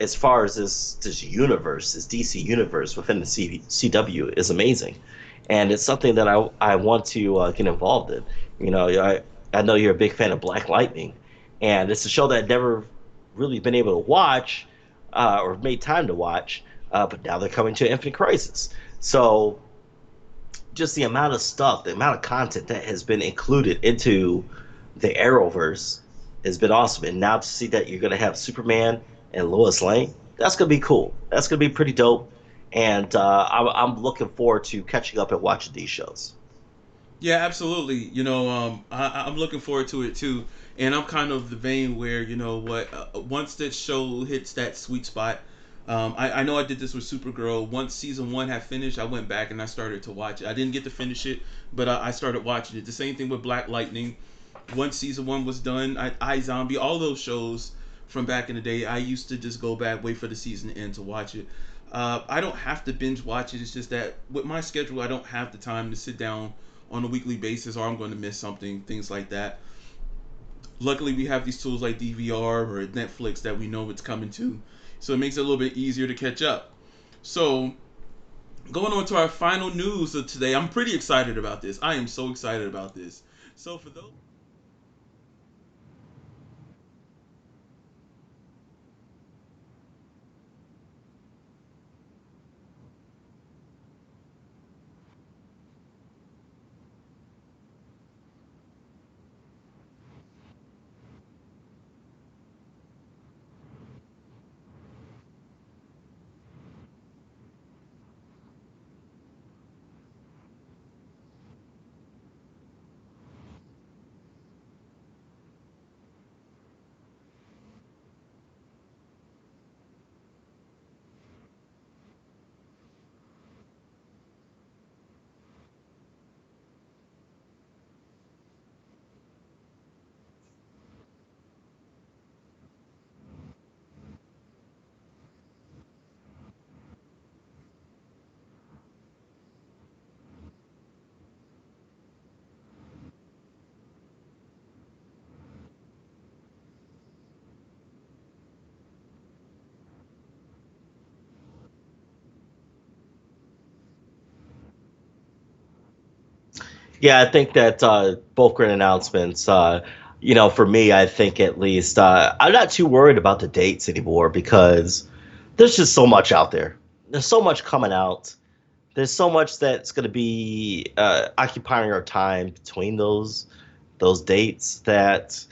Speaker 2: as far as this universe, this DC universe within the CW is amazing, and it's something that I want to get involved in. I know you're a big fan of Black Lightning, and it's a show that I've never really been able to watch or made time to watch, but now they're coming to Infinite Crisis. So just the amount of stuff, the amount of content that has been included into the Arrowverse has been awesome. And now to see that you're going to have Superman and Lois Lane, that's going to be cool. That's going to be pretty dope. And I'm looking forward to catching up and watching these shows.
Speaker 1: Yeah, absolutely. I'm looking forward to it too. And I'm kind of the vein where, you know what, once that show hits that sweet spot, I know I did this with Supergirl. Once season one had finished, I went back and I started to watch it. I didn't get to finish it, but I started watching it. The same thing with Black Lightning. Once season one was done, Zombie, all those shows from back in the day, I used to just go back, wait for the season to end to watch it. I don't have to binge watch it. It's just that with my schedule, I don't have the time to sit down on a weekly basis, or I'm going to miss something, things like that. Luckily, we have these tools like DVR or Netflix that we know it's coming to, so it makes it a little bit easier to catch up. So, going on to our final news of today, I'm pretty excited about this. I am so excited about this. So, for those
Speaker 2: Yeah, I think that both great announcements. For me, I think at least I'm not too worried about the dates anymore because there's just so much out there. There's so much coming out. There's so much that's going to be occupying our time between those dates that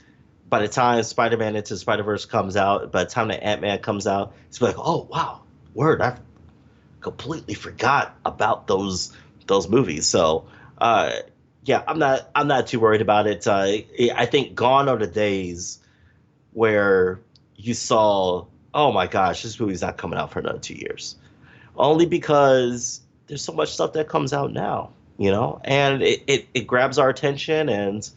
Speaker 2: by the time Spider-Man Into the Spider-Verse comes out, by the time that Ant-Man comes out, it's like, oh wow, word, I completely forgot about those movies. So uh, yeah, I'm not too worried about it. I think gone are the days where you saw, oh my gosh, this movie's not coming out for another 2 years, only because there's so much stuff that comes out now, and it grabs our attention, and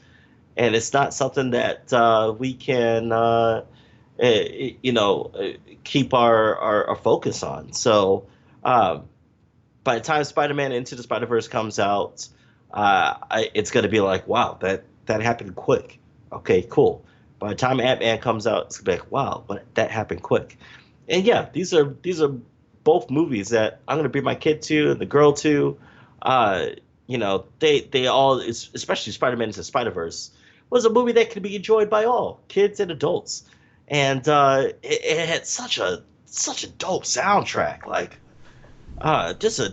Speaker 2: it's not something that we can you know uh, keep our focus on. So um, by the time Spider-Man Into the Spider-Verse comes out, it's going to be like, wow, that happened quick. Okay, cool. By the time Ant-Man comes out, it's going to be like, wow, but that happened quick. And yeah, these are both movies that I'm going to bring my kid to and the girl to. Uh, they all, especially Spider-Man Into the Spider-Verse, was a movie that could be enjoyed by all kids and adults, and it had such a dope soundtrack. Like just a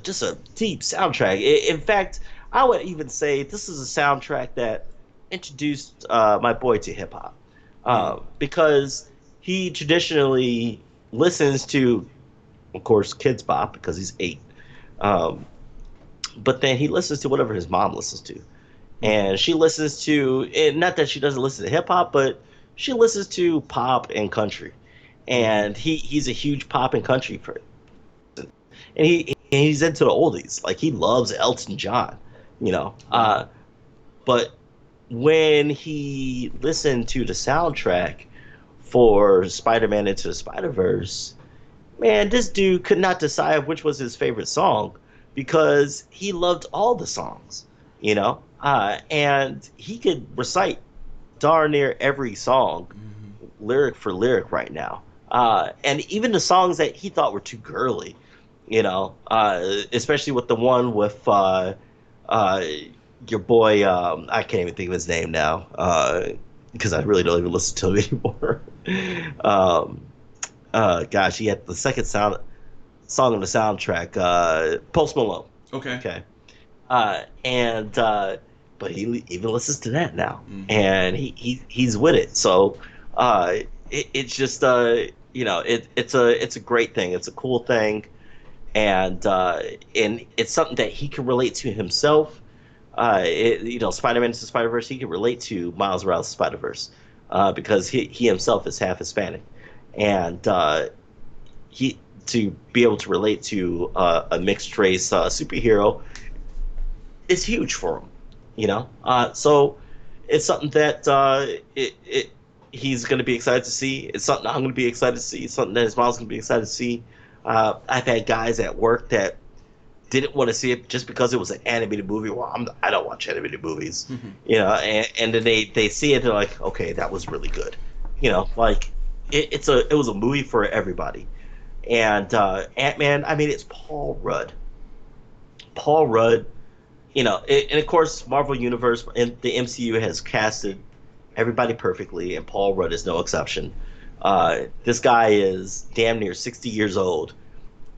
Speaker 2: deep soundtrack. In fact, I would even say this is a soundtrack that introduced my boy to hip hop,
Speaker 1: Mm.
Speaker 2: because he traditionally listens to, of course, Kids Bop because he's 8, um, but then he listens to whatever his mom listens to,
Speaker 1: Mm-hmm.
Speaker 2: and she listens to, and not that she doesn't listen to hip hop, but she listens to pop and country,
Speaker 1: Mm-hmm.
Speaker 2: and he's a huge pop and country person, and he's into the oldies. Like he loves Elton John, you know.
Speaker 1: Wow.
Speaker 2: But when he listened to the soundtrack for Spider-Man Into the Spider-Verse, man, this dude could not decide which was his favorite song because he loved all the songs, and he could recite darn near every song
Speaker 1: Mm-hmm.
Speaker 2: lyric for lyric right now. And even the songs that he thought were too girly, especially with the one with uh, your boy, I can't even think of his name now, because I really don't even listen to him anymore. um, Gosh, he had the second song on the soundtrack, Post Malone.
Speaker 1: Okay.
Speaker 2: Okay. And But he even listens to that now,
Speaker 1: Mm-hmm.
Speaker 2: and he's with it. So uh, it's just it's a great thing. It's a cool thing, and it's something that he can relate to himself. Spider-Man into Spider-Verse, he can relate to Miles Morales' Spider-Verse, because he himself is half Hispanic, and he to be able to relate to a mixed race superhero is huge for him, So it's something that he's going to be excited to see. It's something I'm going to be excited to see. It's something that his mom's going to be excited to see. I've had guys at work that didn't want to see it just because it was an animated movie. Well, I don't watch animated movies,
Speaker 1: Mm-hmm.
Speaker 2: and then they see it, they're like, okay, that was really good, like it was a movie for everybody. And Ant-Man, I mean, it's Paul Rudd. Paul Rudd, and of course, Marvel Universe and the MCU has casted everybody perfectly, and Paul Rudd is no exception. This guy is damn near 60 years old,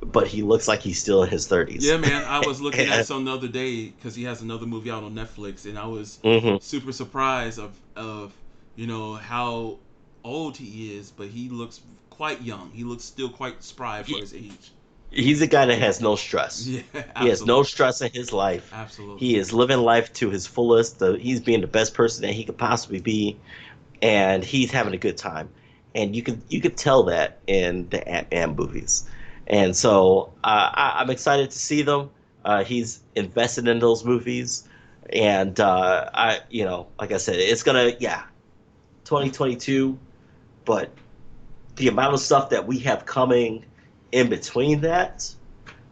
Speaker 2: but he looks like he's still in his 30s.
Speaker 1: Yeah, man. I was looking at some the other day because he has another movie out on Netflix, and I was
Speaker 2: Hmm.
Speaker 1: super surprised of how old he is, but he looks quite young. He looks still quite spry for
Speaker 2: he,
Speaker 1: his age.
Speaker 2: he's a guy that has no stress.
Speaker 1: Yeah,
Speaker 2: He has no
Speaker 1: absolutely,
Speaker 2: stress in his life.
Speaker 1: absolutely.
Speaker 2: He is living life to his fullest. He's being the best person that he could possibly be, and he's having a good time. And you could tell that in the Ant-Man movies. And so I'm excited to see them. He's invested in those movies, and like I said, it's gonna, yeah, 2022, but the amount of stuff that we have coming in between that,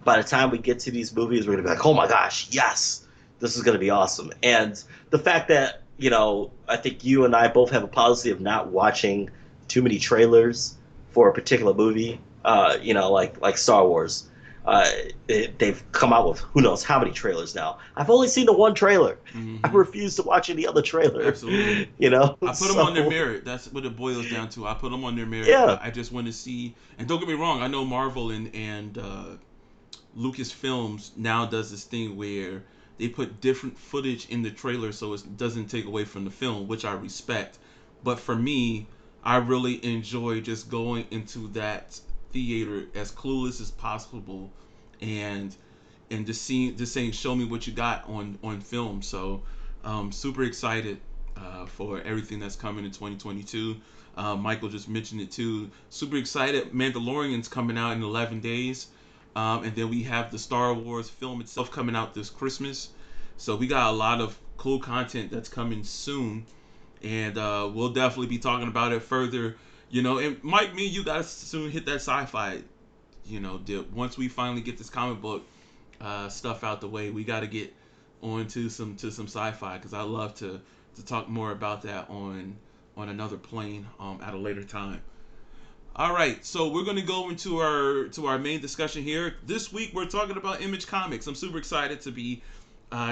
Speaker 2: by the time we get to these movies, we're gonna be like, oh my gosh, yes, this is gonna be awesome. And the fact that, I think you and I both have a policy of not watching too many trailers for a particular movie, like Star Wars. Uh, they've come out with who knows how many trailers now. I've only seen the one trailer. I
Speaker 1: Hmm.
Speaker 2: refuse to watch any other trailer.
Speaker 1: Absolutely.
Speaker 2: You know,
Speaker 1: I put them on their
Speaker 2: so
Speaker 1: merit. That's what it boils down to. I put them on their merit.
Speaker 2: yeah,
Speaker 1: I just want to see. And don't get me wrong. I know Marvel and Lucasfilms now does this thing where they put different footage in the trailer so it doesn't take away from the film, which I respect. But for me, I really enjoy just going into that theater as clueless as possible, and just saying, show me what you got on film. So, super excited for everything that's coming in 2022. Michael just mentioned it too. Super excited. Mandalorian's coming out in 11 days. And then we have the Star Wars film itself coming out this Christmas. So we got a lot of cool content that's coming soon. And we'll definitely be talking about it further. And Mike, me, you guys soon hit that sci-fi, dip. Once we finally get this comic book stuff out the way, we got to get on to some sci-fi because I love to talk more about that on another plane at a later time. All right, so we're going to go into our main discussion here. This week we're talking about Image Comics. I'm super excited to be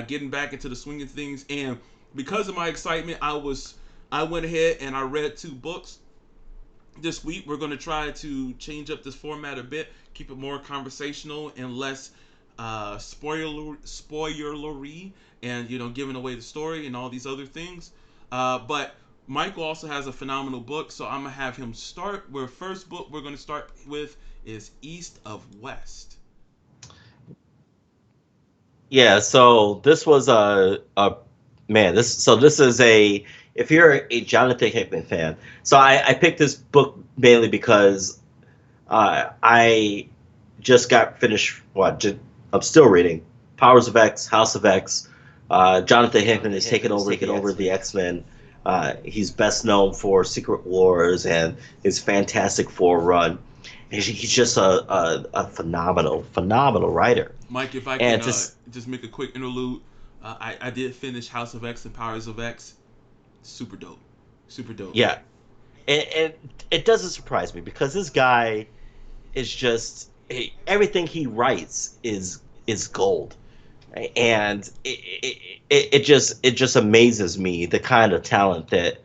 Speaker 1: getting back into the swing of things, and because of my excitement, I went ahead and I read two books this week. We're going to try to change up this format a bit, keep it more conversational and less spoilery, and giving away the story and all these other things. But Michael also has a phenomenal book, so I'm gonna have him start. Where first book we're gonna start with is East of West.
Speaker 2: yeah. So this was a man. This is a if you're a Jonathan Hickman fan. So I picked this book mainly because I just got finished. I'm still reading Powers of X, House of X. Jonathan Hickman has taken over the X Men. He's best known for Secret Wars and his Fantastic Four run. And he's just a phenomenal writer.
Speaker 1: Mike, if I can
Speaker 2: And just
Speaker 1: just make a quick interlude, I did finish House of X and Powers of X. Super dope, super dope.
Speaker 2: yeah, and it doesn't surprise me because this guy is just everything he writes is gold, and it just amazes me the kind of talent that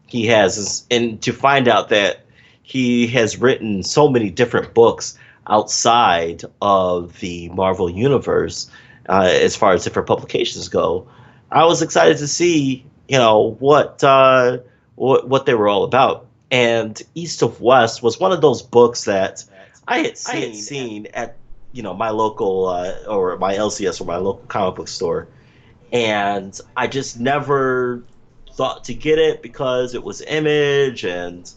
Speaker 2: he has, and to find out that he has written so many different books outside of the Marvel universe, as far as different publications go. I was excited to see, what they were all about. And East of West was one of those books that I had seen at my local or my LCS or my local comic book store, and I just never thought to get it because it was Image, and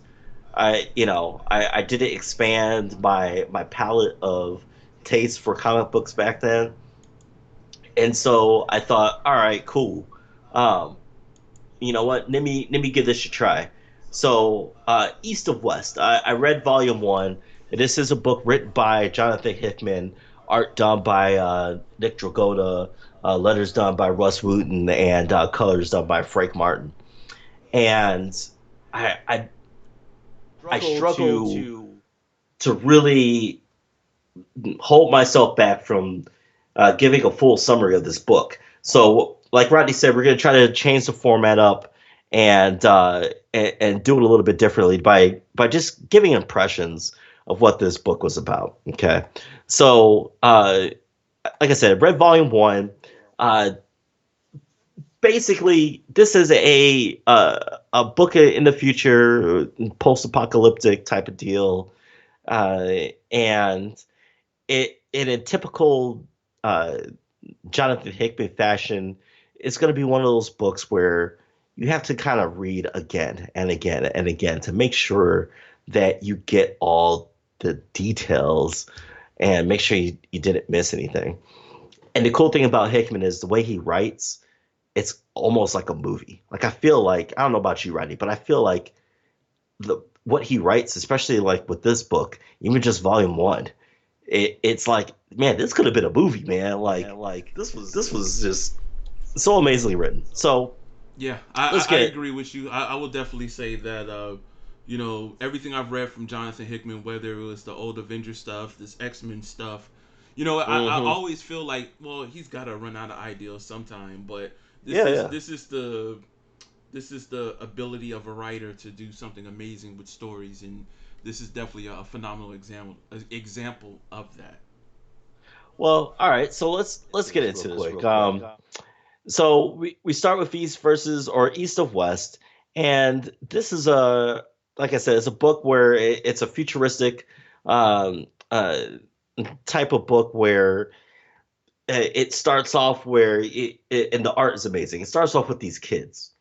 Speaker 2: I didn't expand my palette of taste for comic books back then, and so I thought, all right, cool. Um, you know what? Let me give this a try. So, East of West. I read Volume One. This is a book written by Jonathan Hickman, art done by Nick Dragotta, letters done by Russ Wooten, and colors done by Frank Martin. And I struggle to really hold myself back from giving a full summary of this book. So, like Rodney said, we're going to try to change the format up and do it a little bit differently by just giving impressions of what this book was about. Okay, so like I said, read volume one. Uh, Basically, this is a book in the future, post apocalyptic type of deal, and it in a typical uh, Jonathan Hickman fashion, it's going to be one of those books where you have to kind of read again and again and again to make sure that you get all the details and make sure you didn't miss anything. And the cool thing about Hickman is the way he writes, it's almost like a movie. Like I feel like, I don't know about you, Rodney, but I feel like what he writes, especially like with this book, even just volume one, it's like, man, this could have been a movie, man. Like this was just so amazingly written. So
Speaker 1: Yeah,
Speaker 2: let's
Speaker 1: I
Speaker 2: get it.
Speaker 1: agree with you. I will definitely say that everything I've read from Jonathan Hickman, whether it was the old Avenger stuff, this X-Men stuff, I
Speaker 2: Hmm.
Speaker 1: always feel like, well, he's got to run out of ideals sometime, but this
Speaker 2: Yeah,
Speaker 1: is
Speaker 2: yeah.
Speaker 1: this is the this is the ability of a writer to do something amazing with stories, and this is definitely a phenomenal example of that.
Speaker 2: Well, all right. So let's get into this real quick. So we start with East versus or East of West, and this is a like I said, it's a book where it's a futuristic um, uh, type of book where it starts off where and the art is amazing. It starts off with these kids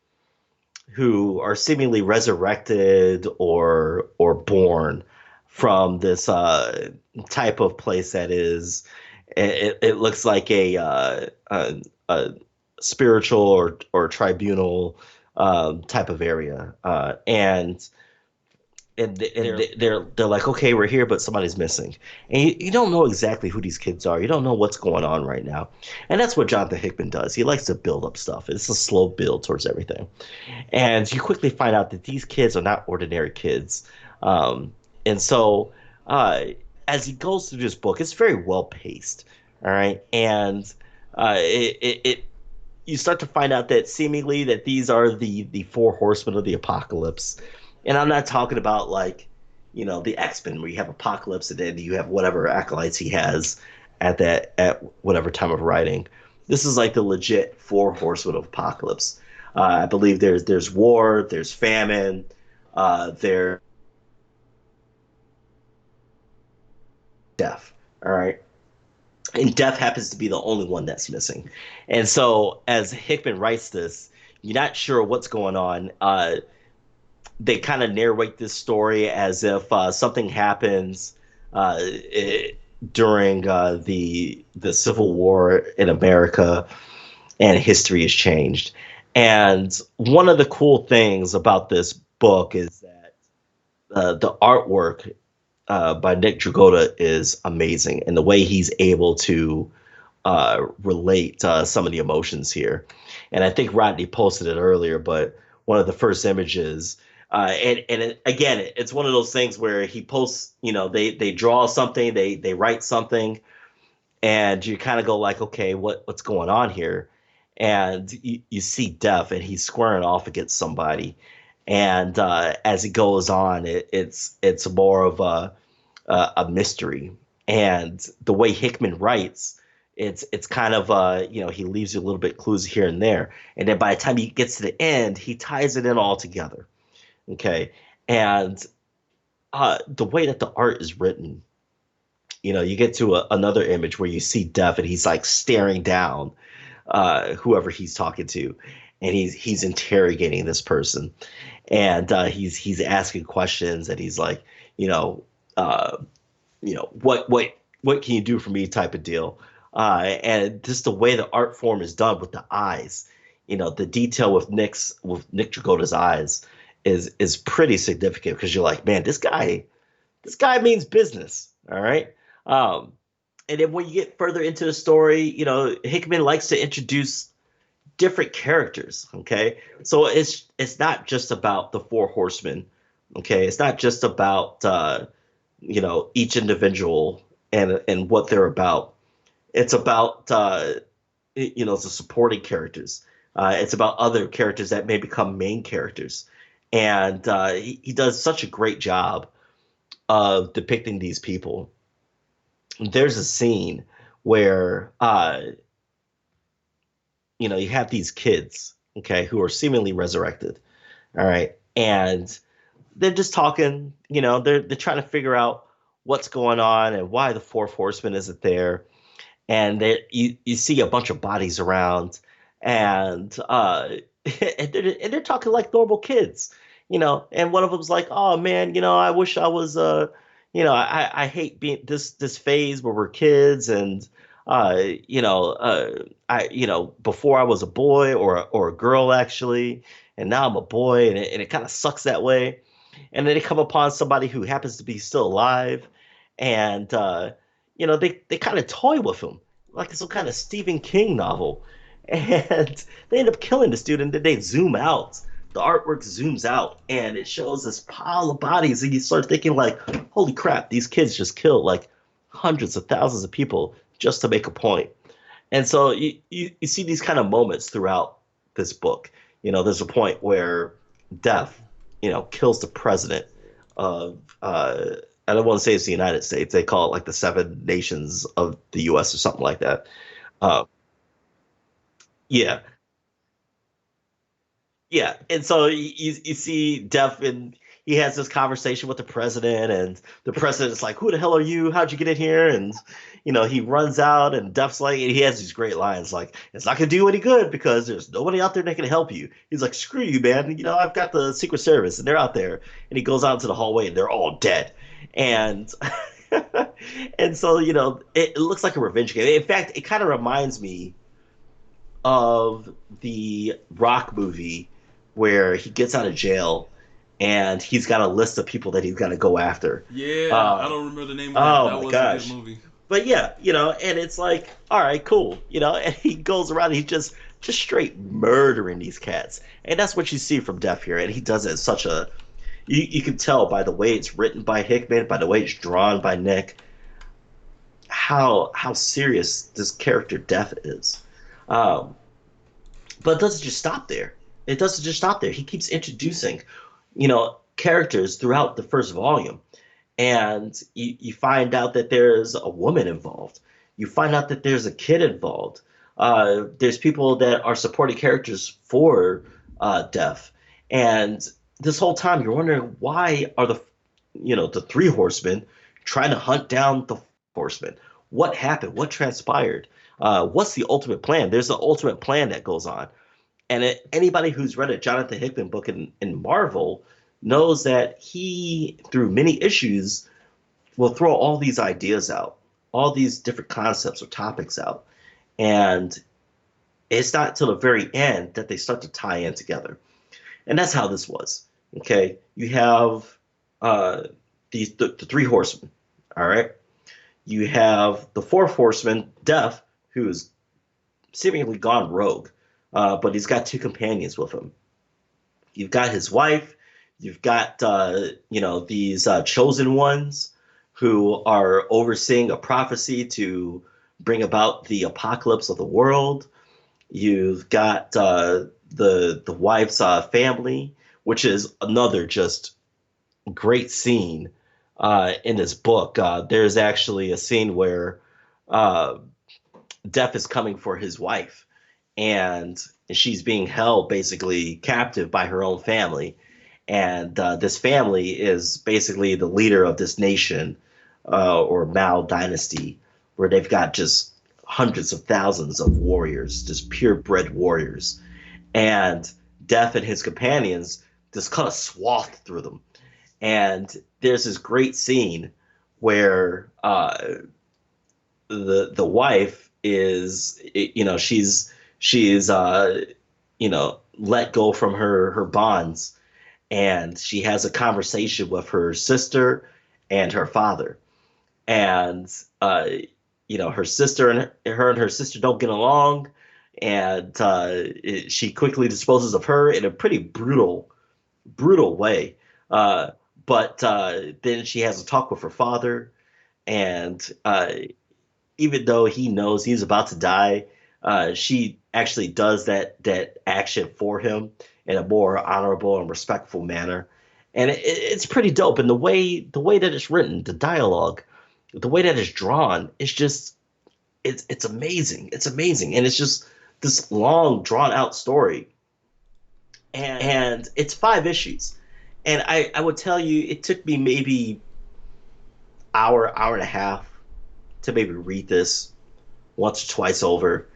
Speaker 2: who are seemingly resurrected or born from this type of place that is it looks like a spiritual or tribunal type of area they're like, okay, we're here, but somebody's missing, and you don't know exactly who these kids are. You don't know what's going on right now, and that's what Jonathan Hickman does. He likes to build up stuff. It's a slow build towards everything, and you quickly find out that these kids are not ordinary kids. And so, uh, as he goes through this book, it's very well paced. All right, and it you start to find out that seemingly that these are the four horsemen of the apocalypse, and I'm not talking about like the X-Men where you have Apocalypse and then you have whatever acolytes he has at whatever time of writing. This is like the legit four horsemen of apocalypse. I believe there's war, there's famine, there's death. All right, and death happens to be the only one that's missing. And so, as Hickman writes this, you're not sure what's going on. They kind of narrate this story as if something happens uh, it, during the Civil War in America, and history has changed. And one of the cool things about this book is that the artwork by Nick Dragotta is amazing, and the way he's able to relate some of the emotions here. And I think Rodney posted it earlier, but one of the first images, again, it's one of those things where he posts, they draw something, they write something, and you kind of go like, okay, what's going on here? And you see Death, and he's squaring off against somebody, and as it goes on, it's more of a mystery. And the way Hickman writes, it's kind of he leaves you a little bit clues here and there, and then by the time he gets to the end, he ties it in all together. Okay, and the way that the art is written, you get to another image where you see Death, and he's like staring down whoever he's talking to, and he's interrogating this person, and he's asking questions, and he's like, you know. Uh, what can you do for me type of deal, and just the way the art form is done with the eyes, the detail with Nick Dragotta's eyes is pretty significant, because you're like, man, this guy means business. All right. um and then when you get further into the story, Hickman likes to introduce different characters. Okay, so it's not just about the four horsemen. Okay, it's not just about each individual and what they're about. It's about the supporting characters. It's about other characters that may become main characters, and he does such a great job of depicting these people. There's a scene where you have these kids, okay, who are seemingly resurrected. All right, and they're just talking. They're trying to figure out what's going on and why the fourth horseman isn't there. And you see a bunch of bodies around, and and they're talking like normal kids. And one of them's like, oh man, I wish I was I hate being this phase where we're kids, and uh you know I before I was a boy or a girl actually, and now I'm a boy, and it kind of sucks that way. And then they come upon somebody who happens to be still alive, and they kind of toy with him like some kind of Stephen King novel, and they end up killing this dude, and then they zoom out. The artwork zooms out, and it shows this pile of bodies, and you start thinking like, holy crap, these kids just killed like hundreds of thousands of people just to make a point. And so you see these kind of moments throughout this book. There's a point where Death, kills the president of, I don't want to say it's the United States. They call it like the seven nations of the U.S. or something like that. Uh, yeah, yeah, and so you see Def, and he has this conversation with the president, and the president's like, "Who the hell are you? How'd you get in here?" And he runs out, and Def's like, and he has these great lines like, "It's not gonna do any good because there's nobody out there that can help you." He's like, "Screw you, man! I've got the Secret Service, and they're out there." And he goes out into the hallway, and they're all dead, and and so it looks like a revenge game. In fact, it kind of reminds me of the Rock movie where he gets out of jail and he's got a list of people that he's got to go after.
Speaker 1: Yeah, I
Speaker 2: Uh,
Speaker 1: don't remember the name of that, but
Speaker 2: oh
Speaker 1: that
Speaker 2: my
Speaker 1: was a good
Speaker 2: gosh.
Speaker 1: movie.
Speaker 2: But yeah, and it's like, all right, cool, and he goes around, he's just straight murdering these cats, and that's what you see from Def here, and he does it in such a you can tell by the way it's written by Hickman, by the way it's drawn by Nick, how serious this character Def is. Um, but it doesn't just stop there. It doesn't just stop there. He keeps introducing, characters throughout the first volume, and you find out that there's a woman involved. You find out that there's a kid involved. There's people that are supporting characters for Death, and this whole time you're wondering why are the three horsemen trying to hunt down the horsemen? What happened? What transpired? What's the ultimate plan? There's the ultimate plan that goes on. And anybody who's read a Jonathan Hickman book in Marvel knows that he, through many issues, will throw all these ideas out, all these different concepts or topics out. And it's not till the very end that they start to tie in together. And that's how this was. Okay. You have the three horsemen. All right. You have the fourth horseman, Death, who's seemingly gone rogue, but he's got two companions with him. You've got his wife. You've got these chosen ones who are overseeing a prophecy to bring about the apocalypse of the world. You've got the wife's family, which is another just great scene in this book. There's actually a scene where uh, Death is coming for his wife, and she's being held basically captive by her own family. And this family is basically the leader of this nation or Mao dynasty, where they've got just hundreds of thousands of warriors, just purebred warriors. And Death and his companions just kind of swath through them. And there's this great scene where the wife is she's let go from her bonds, and she has a conversation with her sister and her father, and her sister and her sister don't get along, and she quickly disposes of her in a pretty brutal way. uh, but then she has a talk with her father, and even though he knows he's about to die, she actually does that action for him in a more honorable and respectful manner, and it's pretty dope. And the way that it's written, the dialogue, the way that it's drawn, it's amazing. It's amazing, and it's just this long drawn out story, and it's 5 issues. And I would tell you, it took me maybe hour and a half to maybe read this once or twice over,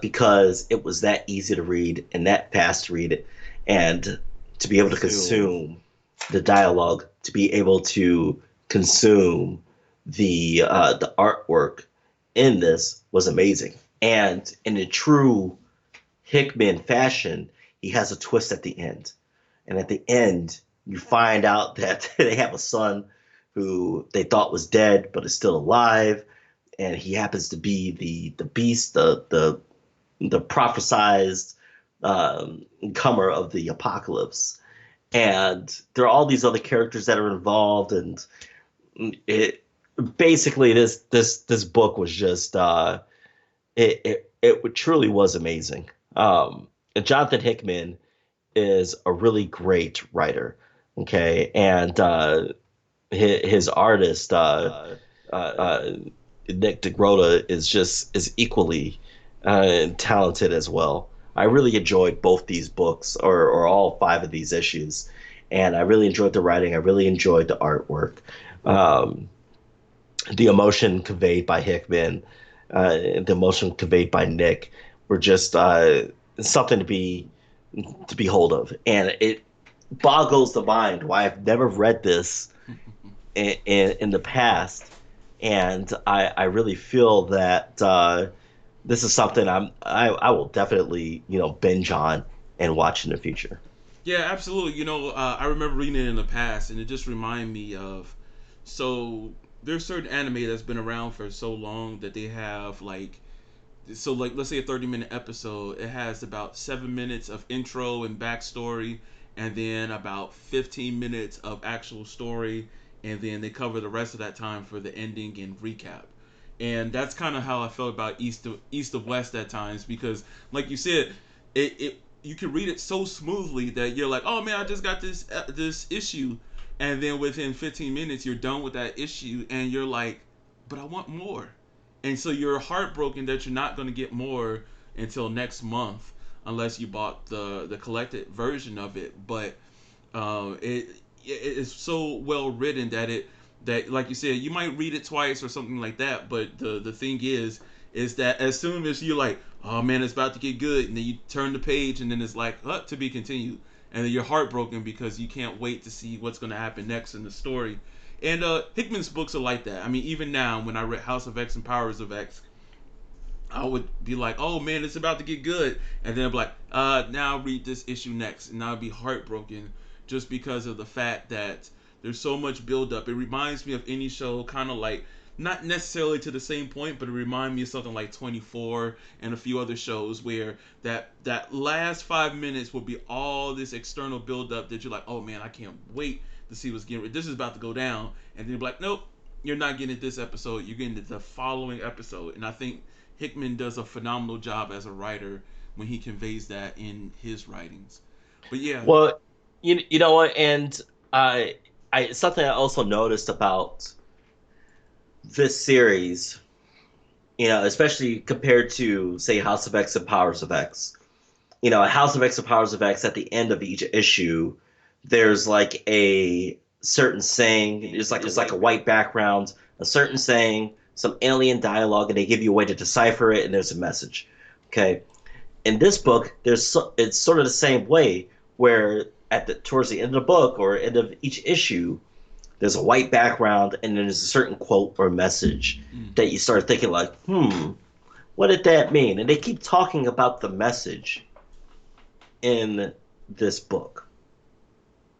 Speaker 2: because it was that easy to read and that fast to read it, and to be able to consume the dialogue, to be able to consume the artwork in this was amazing. And in a true Hickman fashion, he has a twist at the end. And at the end, you find out that they have a son who they thought was dead but is still alive, and he happens to be the beast, the prophesized comer of the apocalypse. And there are all these other characters that are involved, and it basically this book was just it truly was amazing. And Jonathan Hickman is a really great writer. Okay, and his artist uh, Nick DeGrota is equally talented as well. I really enjoyed both these books, or all five of these issues, and I really enjoyed the writing. I really enjoyed the artwork. Um, the emotion conveyed by Hickman, the emotion conveyed by Nick, were just something to behold of, and it boggles the mind why I've never read this in the past, and I really feel that this is something I will definitely binge on and watch in the future.
Speaker 1: Yeah, absolutely. I remember reading it in the past, and it just reminded me of. So there's certain anime that's been around for so long that they have like let's say a 30-minute episode, it has about 7 minutes of intro and backstory, and then about 15 minutes of actual story, and then they cover the rest of that time for the ending and recap. And that's kind of how I felt about East of West at times, because like you said, it you can read it so smoothly that you're like, oh man, I just got this issue, and then within 15 minutes you're done with that issue, and you're like, but I want more. And so you're heartbroken that you're not going to get more until next month, unless you bought the collected version of it. But it is so well written that like you said, you might read it twice or something like that. But the thing is that as soon as you're like, oh man, it's about to get good, and then you turn the page, and then it's like, to be continued, and then you're heartbroken because you can't wait to see what's going to happen next in the story. And Hickman's books are like that. I mean, even now when I read House of X and Powers of X, I would be like, "Oh man, it's about to get good," and then I'd be like, "Now read this issue next," and I'd be heartbroken just because of the fact that there's so much buildup. It reminds me of any show, kind of like not necessarily to the same point, but it reminds me of something like 24 and a few other shows where that last 5 minutes will be all this external buildup that you're like, "Oh man, I can't wait to see what's getting. This is about to go down," and then you're like, "Nope." You're not getting it this episode. You're getting it the following episode, and I think Hickman does a phenomenal job as a writer when he conveys that in his writings. But yeah,
Speaker 2: Well, you know what, and I something I also noticed about this series, especially compared to say House of X and Powers of X. House of X and Powers of X, at the end of each issue, there's like a certain saying. It's like a white background, a certain saying, some alien dialogue, and they give you a way to decipher it, and there's a message. Okay. In this book, it's sort of the same way, where towards the end of the book or end of each issue, there's a white background, and then there's a certain quote or message
Speaker 1: mm,
Speaker 2: that you start thinking like, what did that mean? And they keep talking about the message in this book,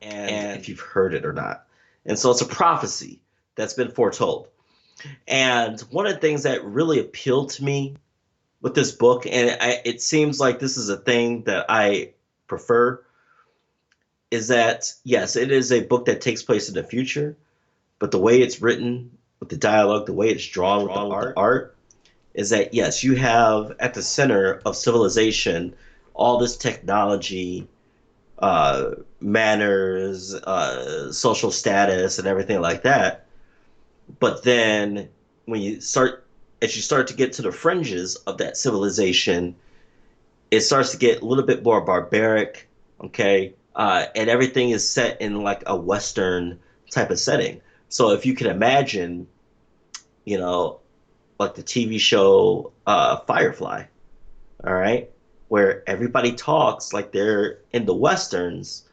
Speaker 2: and if you've heard it or not. And so it's a prophecy that's been foretold. And one of the things that really appealed to me with this book, and it seems like this is a thing that I prefer, is that yes, it is a book that takes place in the future, but the way it's written, with the dialogue, the way it's drawn with the art, is that yes, you have at the center of civilization all this technology, manners, social status, and everything like that. But then when as you start to get to the fringes of that civilization, it starts to get a little bit more barbaric, okay? And everything is set in like a Western type of setting. So if you can imagine, you know, like the TV show Firefly, all right, where everybody talks like they're in the Westerns,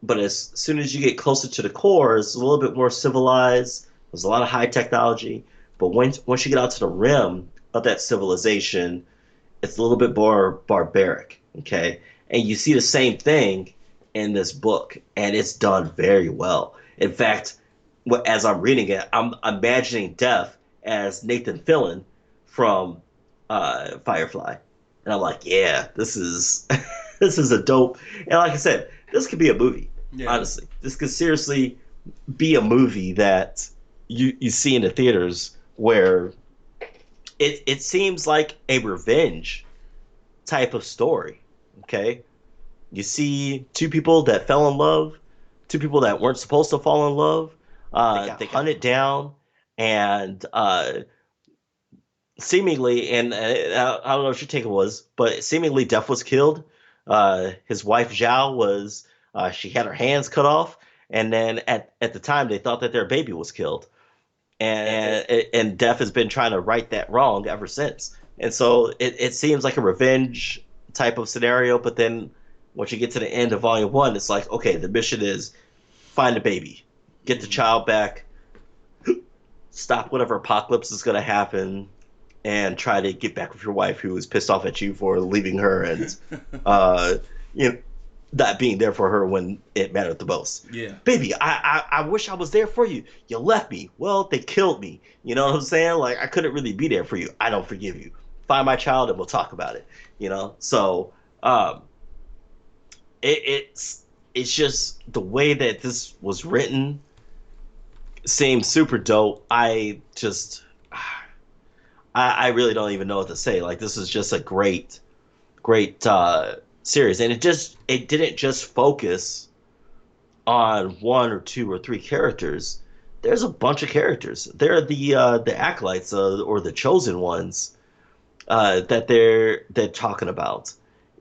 Speaker 2: but as soon as you get closer to the core, it's a little bit more civilized. There's a lot of high technology, but once you get out to the rim of that civilization, it's a little bit more barbaric. Okay, and you see the same thing in this book, and it's done very well. In fact, as I'm reading it, I'm imagining Death as Nathan Fillion from Firefly, and I'm like, yeah, this is this is a dope. And like I said, this could be a movie.
Speaker 1: yeah,
Speaker 2: Honestly, this could seriously be a movie that you see in the theaters where it seems like a revenge type of story. Okay, you see two people that fell in love, two people that weren't supposed to fall in love. They got hunted down, and seemingly, and I don't know what your take was, but seemingly Death was killed. His wife Zhao was she had her hands cut off, and then at the time they thought that their baby was killed, and Death has been trying to right that wrong ever since. And so it seems like a revenge type of scenario, but then once you get to the end of Volume One, it's like okay, the mission is find the baby, get the
Speaker 1: Hmm.
Speaker 2: child back, stop whatever apocalypse is going to happen, and try to get back with your wife who was pissed off at you for leaving her and uh you know not being there for her when it mattered the most.
Speaker 1: Yeah.
Speaker 2: Baby, I wish I was there for you. You left me. Well, they killed me. You know what I'm saying? Like I couldn't really be there for you. I don't forgive you. Find my child and we'll talk about it. So um it's just the way that this was written seems super dope. I really don't even know what to say. Like this is just a great series, and it didn't just focus on one or two or three characters. There's a bunch of characters. They're the acolytes or the chosen ones that they're talking about,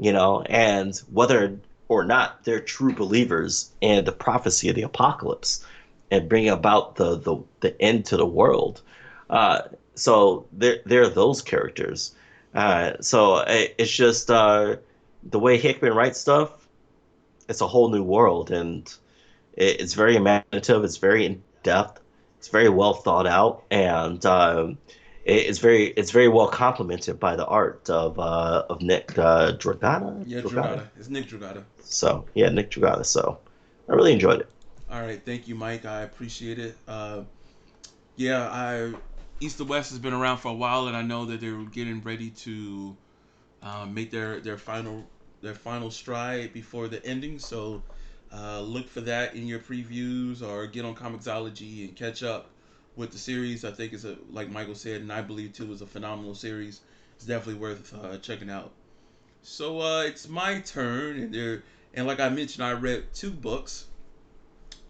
Speaker 2: and whether or not they're true believers in the prophecy of the apocalypse and bring about the end to the world. Uh, so there are those characters. It's just the way Hickman writes stuff. It's a whole new world, and it's very imaginative. It's very in depth. It's very well thought out, and it's very well complemented by the art of Nick Dragana.
Speaker 1: Yeah,
Speaker 2: Dragana.
Speaker 1: Dragata. It's Nick Dragata.
Speaker 2: So yeah, Nick Dragana. So I really enjoyed it.
Speaker 1: All right, thank you, Mike. I appreciate it. Yeah, I East to West has been around for a while, and I know that they're getting ready to make their final stride before the ending. So look for that in your previews, or get on Comixology and catch up with the series. I think it's like Michael said, and I believe too, is a phenomenal series. It's definitely worth checking out. So it's my turn, and like I mentioned, I read two books,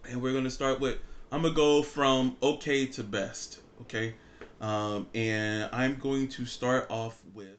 Speaker 1: and we're gonna start with. I'm gonna go from okay to best. Okay, and I'm going to start off with.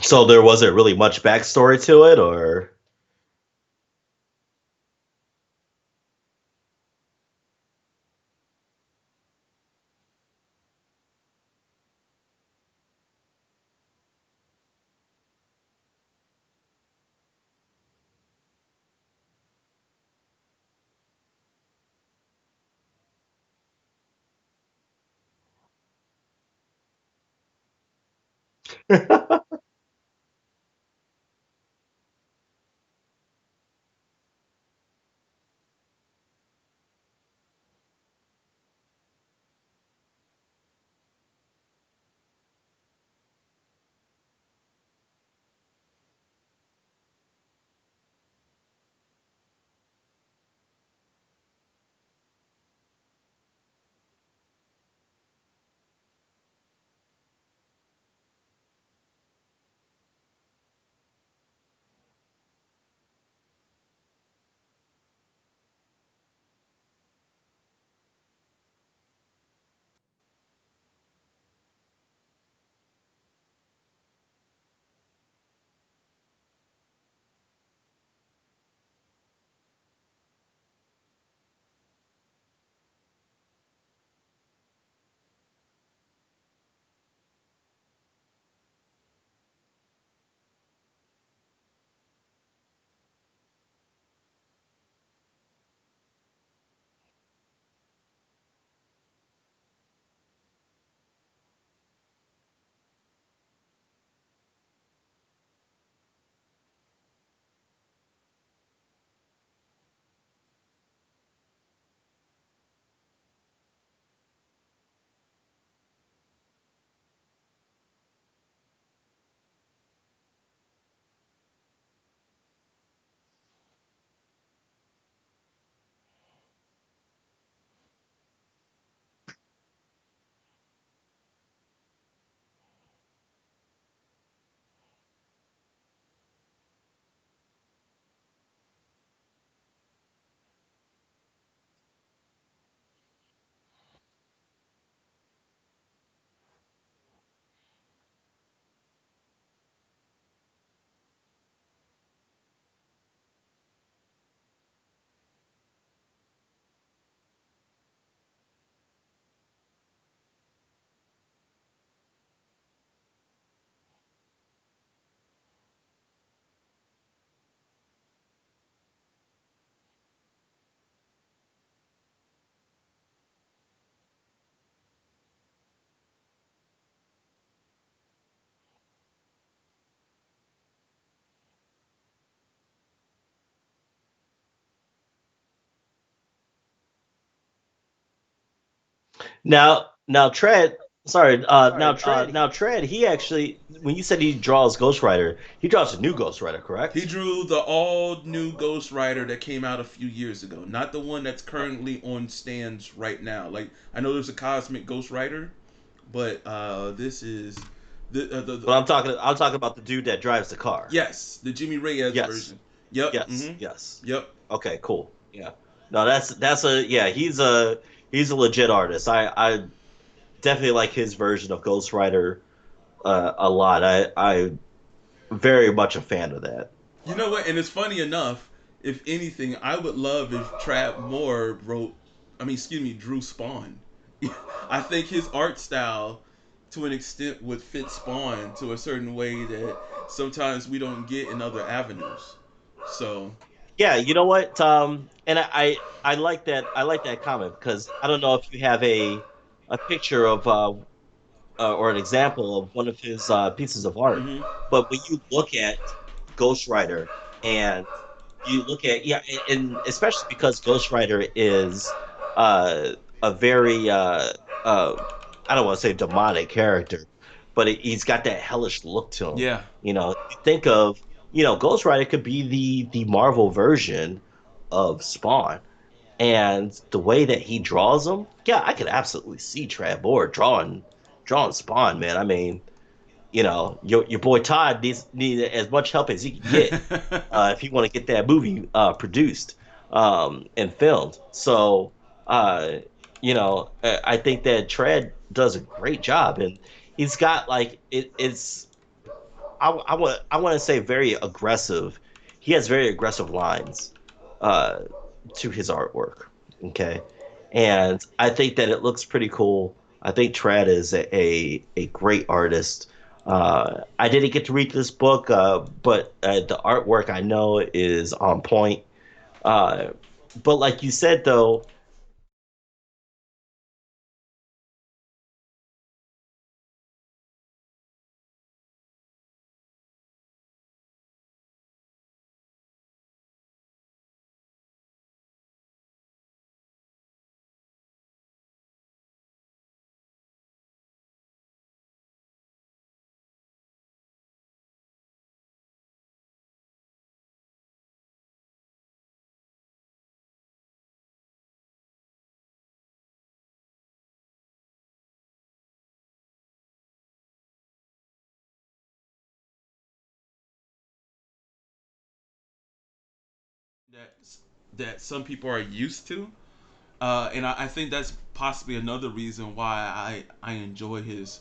Speaker 2: So there wasn't really much backstory to it, or now Tread, sorry, now Tread, he actually, when you said he draws Ghost Rider, he draws a new Ghost Rider,
Speaker 1: He
Speaker 2: correct?
Speaker 1: drew the all new Ghost Rider that came out a few years ago, not the one that's currently on stands right now. Like I know there's a Cosmic Ghost Rider, but this is the
Speaker 2: But I'm talking about the dude that drives the car.
Speaker 1: yes, the Jimmy Reyes
Speaker 2: Yes,
Speaker 1: version. Yep.
Speaker 2: yes, yes.
Speaker 1: Yep.
Speaker 2: Okay, cool. Yeah. No, that's a yeah. He's a legit artist. I definitely like his version of Ghost Rider a lot. I very much a fan of that.
Speaker 1: You know what? And it's funny enough. If anything, I would love if Trap Moore wrote. I mean, excuse me, drew Spawn. I think his art style, to an extent, would fit Spawn to a certain way that sometimes we don't get in other avenues. So,
Speaker 2: Yeah, you know what? And I like that. I like that comment because I don't know if you have a picture of or an example of one of his pieces of art,
Speaker 1: hmm
Speaker 2: but when you look at Ghost Rider and you look at yeah, and especially because Ghost Rider is a very uh, I don't want to say demonic character, but he's got that hellish look to him.
Speaker 1: yeah.
Speaker 2: You know, you think of Ghost Rider could be the Marvel version of Spawn, and the way that he draws them, yeah, I could absolutely see Trevor drawing Spawn, man. I mean, your boy Todd needs as much help as he can get if he want to get that movie produced and filmed. So, I think that Tread does a great job, and he's got like it's. I want to say very aggressive. He has very aggressive lines uh, to his artwork. Okay, and I think that it looks pretty cool. I think Trad is a great artist. I didn't get to read this book, but the artwork I know is on point. Uh, but like you said, though,
Speaker 1: that that some people are used to. And I think that's possibly another reason why I enjoy his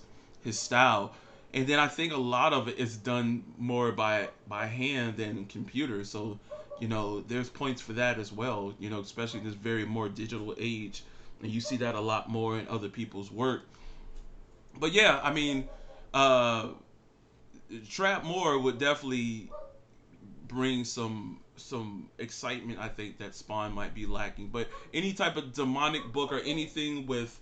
Speaker 1: style. And then I think a lot of it is done more by hand than computer. So, there's points for that as well. Especially in this very more digital age, and you see that a lot more in other people's work. But yeah, I mean, uh, Trap Moore would definitely bring some excitement. I think that Spawn might be lacking. But any type of demonic book or anything with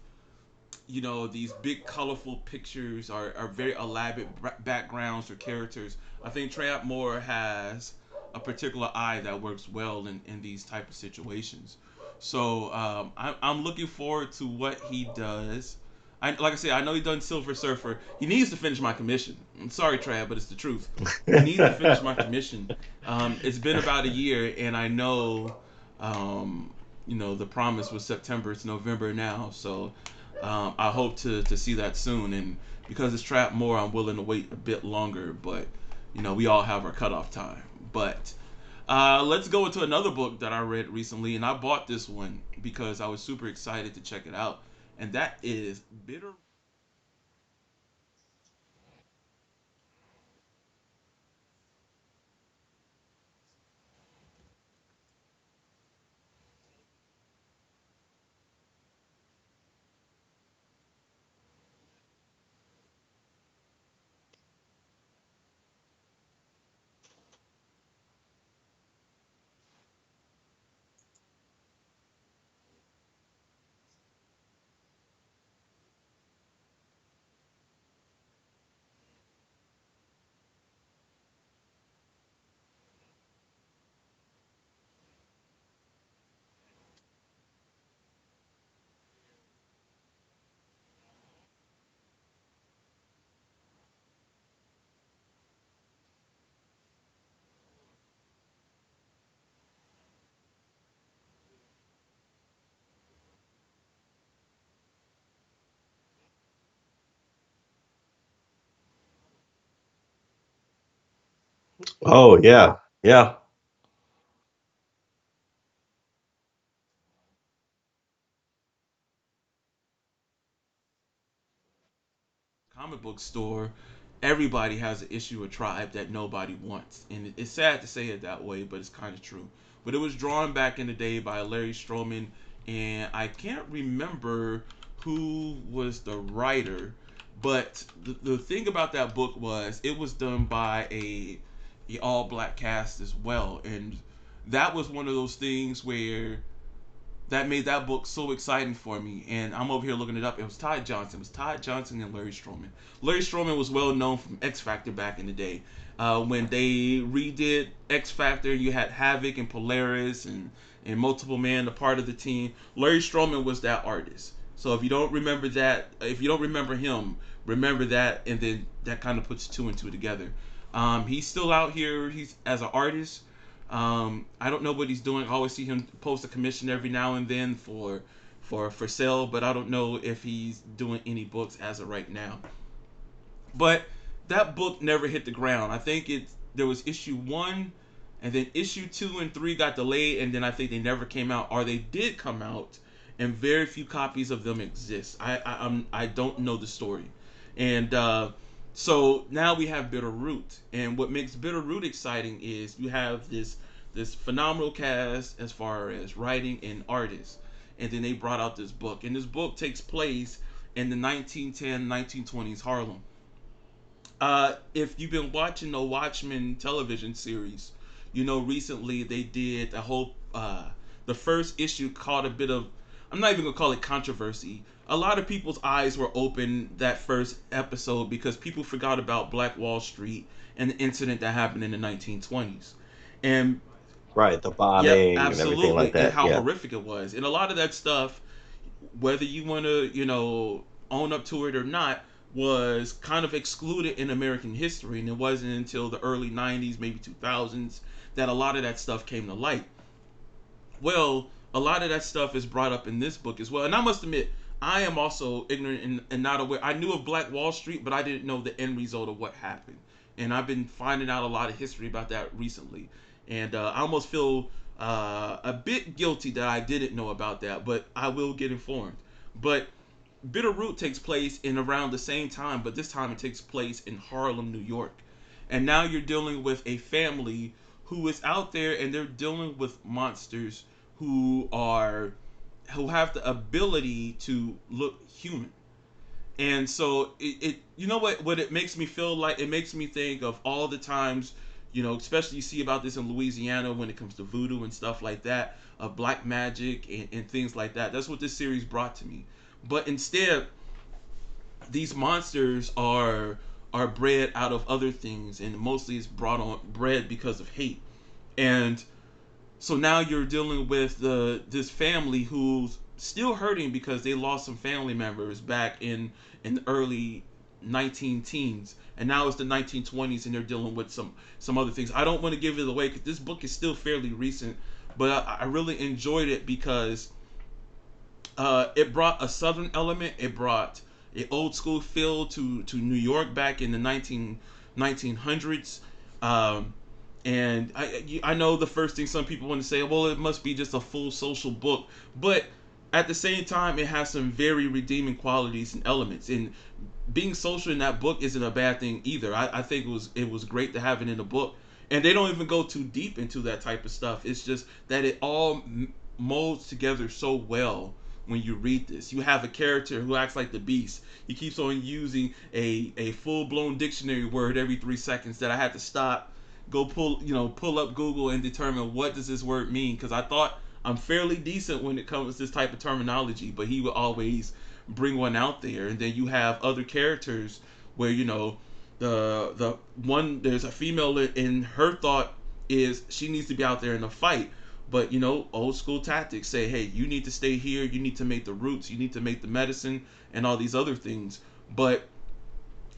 Speaker 1: these big colorful pictures are very elaborate backgrounds or characters. I think Trap Moore has a particular eye that works well in these type of situations. So I'm looking forward to what he does. Like I said, I know he done Silver Surfer. He needs to finish my commission. I'm sorry, Trav, but it's the truth. He needs to finish my commission. It's been about a year, and I know, the promise was September. It's November now, so I hope to see that soon. And because it's Trap More, I'm willing to wait a bit longer. But we all have our cutoff time. But let's go into another book that I read recently, and I bought this one because I was super excited to check it out, and that is Bitter
Speaker 2: oh yeah, yeah.
Speaker 1: comic book store. Everybody has an issue of Tribe that nobody wants, and it's sad to say it that way, but it's kind of true. But it was drawn back in the day by Larry Stroman, and I can't remember who was the writer, but the thing about that book was it was done by a all black cast as well, and that was one of those things where that made that book so exciting for me. And I'm over here looking it up. It was Todd Johnson. It was Todd Johnson and Larry Stroman. Larry Stroman was well known from X Factor back in the day. When they redid X Factor, you had Havoc and Polaris and Multiple Man, a part of the team. Larry Stroman was that artist. So if you don't remember that, if you don't remember him, remember that, and then that kind of puts two and two together. He's still out here. He's as an artist. I don't know what he's doing. I always see him post a commission every now and then for sale, but I don't know if he's doing any books as of right now. But that book never hit the ground. I think there was issue one, and then issue two and three got delayed, and then I think they never came out, or they did come out, and very few copies of them exist. I don't know the story, and So now we have Bitterroot, and what makes Bitterroot exciting is you have this phenomenal cast as far as writing and artists, and then they brought out this book, and this book takes place in the 1910 1920s Harlem. If you've been watching the Watchmen television series, you know recently they did a whole the first issue caught a bit of, I'm not even gonna call it controversy. A lot of people's eyes were open that first episode because people forgot about Black Wall Street and the incident that happened in the 1920s. And
Speaker 2: Right, the
Speaker 1: yep,
Speaker 2: bombing and everything like
Speaker 1: absolutely, and
Speaker 2: that.
Speaker 1: how
Speaker 2: Yeah.
Speaker 1: horrific it was. And a lot of that stuff, whether you want to, own up to it or not, was kind of excluded in American history. And it wasn't until the early 90s, maybe 2000s, that a lot of that stuff came to light. Well, a lot of that stuff is brought up in this book as well. And I must admit, I am also ignorant and not aware. I knew of Black Wall Street, but I didn't know the end result of what happened. And I've been finding out a lot of history about that recently. And I almost feel a bit guilty that I didn't know about that, but I will get informed. But Bitterroot takes place in around the same time, but this time it takes place in Harlem, New York. And now you're dealing with a family who is out there and they're dealing with monsters who are who have the ability to look human. And so it you know what it makes me feel like, it makes me think of all the times, especially you see about this in Louisiana when it comes to voodoo and stuff like that, black magic and things like that. That's what this series brought to me. But instead, these monsters are bred out of other things, and mostly it's bred because of hate. And so now you're dealing with this family who's still hurting because they lost some family members back in the early 19 teens, and now it's the 1920s, and they're dealing with some other things. I don't want to give it away because this book is still fairly recent, but I really enjoyed it because it brought a southern element. It brought an old school feel to New York back in the 1900s. And I know the first thing some people want to say, well, it must be just a full social book, but at the same time, it has some very redeeming qualities and elements. And being social in that book isn't a bad thing either. I think it was great to have it in the book, and they don't even go too deep into that type of stuff. It's just that it all molds together so well when you read this. You have a character who acts like the beast. He keeps on using a full blown dictionary word every 3 seconds that I had to stop, go pull up Google and determine what does this word mean, because I thought I'm fairly decent when it comes to this type of terminology, but he would always bring one out there. And then you have other characters where the one, there's a female in her thought is she needs to be out there in a fight, but old school tactics say, hey, you need to stay here, you need to make the roots, you need to make the medicine and all these other things. But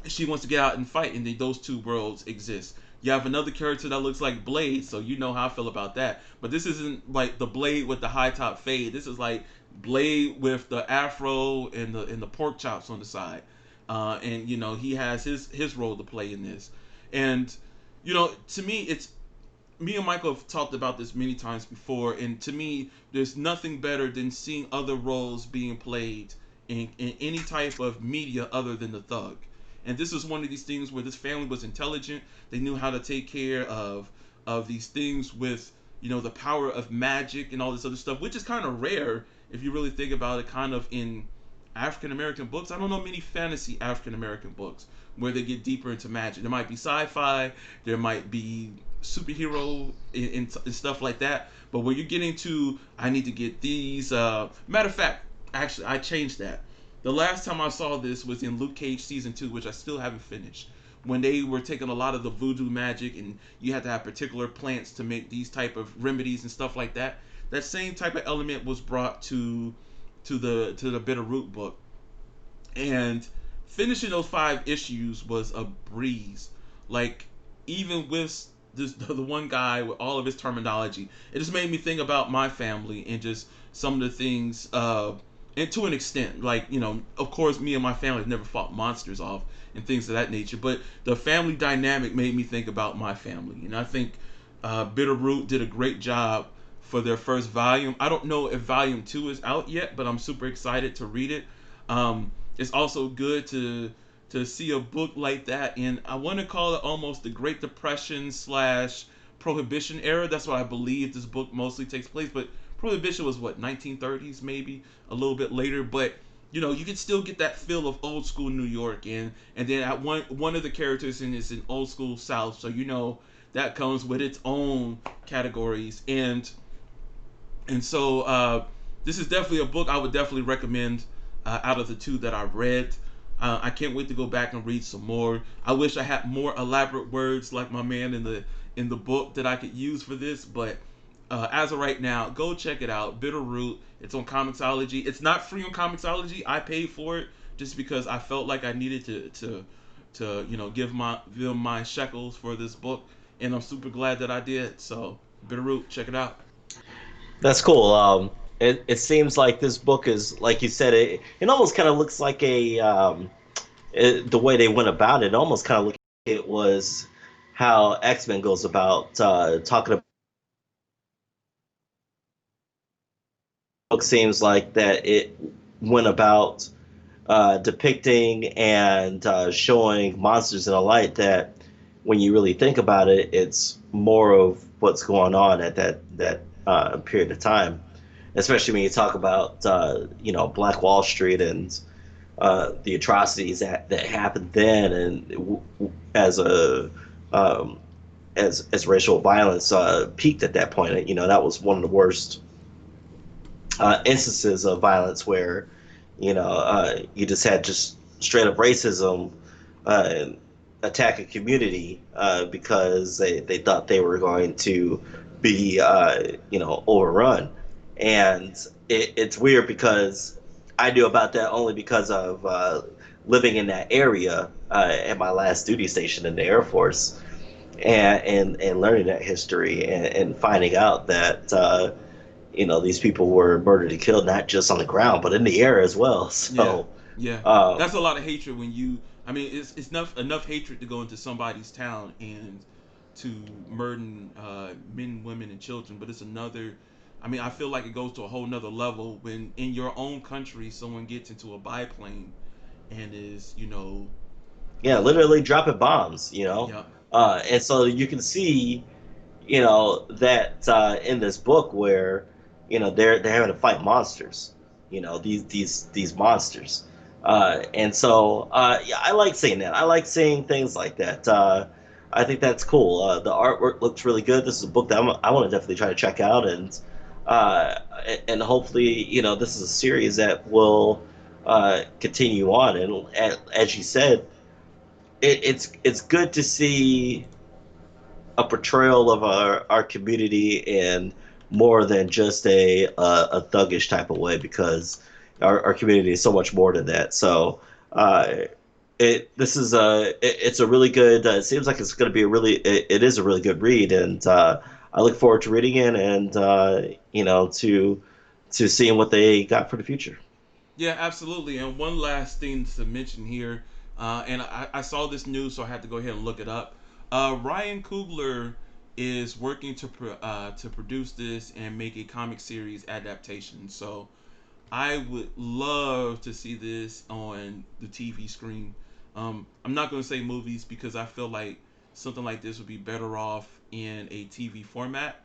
Speaker 1: she wants to get out and fight, and then those two worlds exist. You have another character that looks like Blade, so you know how I feel about that. But this isn't like the Blade with the high top fade. This is like Blade with the afro and the pork chops on the side, and he has his role to play in this. And to me, it's me and Michael have talked about this many times before, and to me, there's nothing better than seeing other roles being played in any type of media other than the thug. And this is one of these things where this family was intelligent. They knew how to take care of these things with the power of magic and all this other stuff, which is kind of rare if you really think about it. Kind of in African American books, I don't know many fantasy African American books where they get deeper into magic. There might be sci-fi, there might be superhero and stuff like that. But when you're getting to, I need to get these. Matter of fact, actually, I changed that. The last time I saw this was in Luke Cage season 2, which I still haven't finished. When they were taking a lot of the voodoo magic, and you had to have particular plants to make these type of remedies and stuff like that. That same type of element was brought to the Bitterroot book, and finishing those 5 issues was a breeze. Like, even with the one guy with all of his terminology, it just made me think about my family and just some of the things. And to an extent, like of course, me and my family have never fought monsters off and things of that nature. But the family dynamic made me think about my family, and I think Bitterroot did a great job for their first volume. I don't know if volume 2 is out yet, but I'm super excited to read it. It's also good to see a book like that, and I want to call it almost the Great Depression slash Prohibition era. That's what I believe this book mostly takes place. But Prohibition was what, 1930s, maybe a little bit later. But you can still get that feel of old school New York, and then at one of the characters in is in old school South, so that comes with its own categories, and so this is definitely a book I would definitely recommend out of the two that I read. I can't wait to go back and read some more. I wish I had more elaborate words like my man in the book that I could use for this, but as of right now, go check it out. Bitterroot. It's on Comixology. It's not free on Comixology. I paid for it just because I felt like I needed to give them my shekels for this book, and I'm super glad that I did. So Bitterroot, check it out.
Speaker 2: That's cool. It seems like this book is, like you said, it almost kind of looks like the way they went about it. It almost kind of looked like it was how X-Men goes about talking about. Book seems like that it went about depicting and showing monsters in a light that, when you really think about it, it's more of what's going on at that period of time. Especially when you talk about Black Wall Street and the atrocities that happened then, and as a um, as racial violence peaked at that point. That was one of the worst instances of violence where you just had just straight up racism uh, attack a community because they thought they were going to be overrun. And it's weird because I knew about that only because of living in that area at my last duty station in the Air Force, and learning that history, and finding out that these people were murdered and killed not just on the ground but in the air as well.
Speaker 1: Yeah,
Speaker 2: So
Speaker 1: yeah.
Speaker 2: um,
Speaker 1: That's a lot of hatred when you. I mean, it's enough hatred to go into somebody's town and to murder men, women, and children. But it's another. I mean, I feel like it goes to a whole nother level when in your own country someone gets into a biplane and is,
Speaker 2: yeah,
Speaker 1: uh,
Speaker 2: literally dropping bombs,
Speaker 1: yeah,
Speaker 2: and so you can see that in this book where they're having to fight monsters, these monsters, and so yeah, I like seeing that. I like seeing things like that. I think that's cool. The artwork looks really good. This is a book that I want to definitely try to check out, uh, and hopefully this is a series that will continue on. And as you said, it's good to see a portrayal of our community in more than just a thuggish type of way, because our community is so much more than that. So uh, it's a really good. It seems like it's going to be it is a really good read, and I look forward to reading it, and to seeing what they got for the future.
Speaker 1: yeah, absolutely. And one last thing to mention here, and I saw this news, so I had to go ahead and look it up. Ryan Coogler is working to produce this and make a comic series adaptation. So I would love to see this on the TV screen. I'm not going to say movies because I feel like something like this would be better off in a TV format.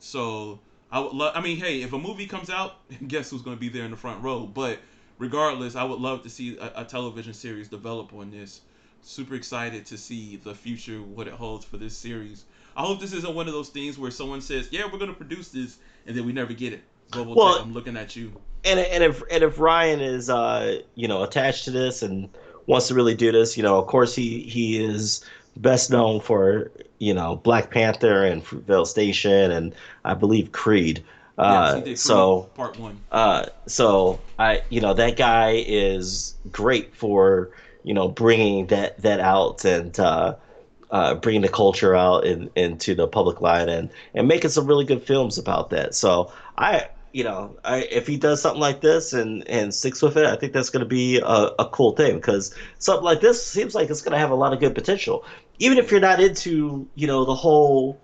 Speaker 1: So I would love. I mean, hey, if a movie comes out, guess who's going to be there in the front row? But regardless, I would love to see a television series develop on this. Super excited to see the future, what it holds for this series. I hope this isn't one of those things where someone says, "Yeah, we're going to produce this," and then we never get it. Global Tech,
Speaker 2: Well,
Speaker 1: I'm looking at you.
Speaker 2: and if Ryan is attached to this and wants to really do this, of course he is best known for Black Panther and Fruitvale Station, and I believe Creed.
Speaker 1: Yes,
Speaker 2: Uh,
Speaker 1: he did Creed
Speaker 2: so
Speaker 1: Part One.
Speaker 2: so that guy is great for bringing that out, and bringing the culture out into the public light, and making some really good films about that. So if he does something like this and sticks with it, I think that's going to be a cool thing, because something like this seems like it's going to have a lot of good potential, even if
Speaker 1: Yeah,
Speaker 2: you're not into the whole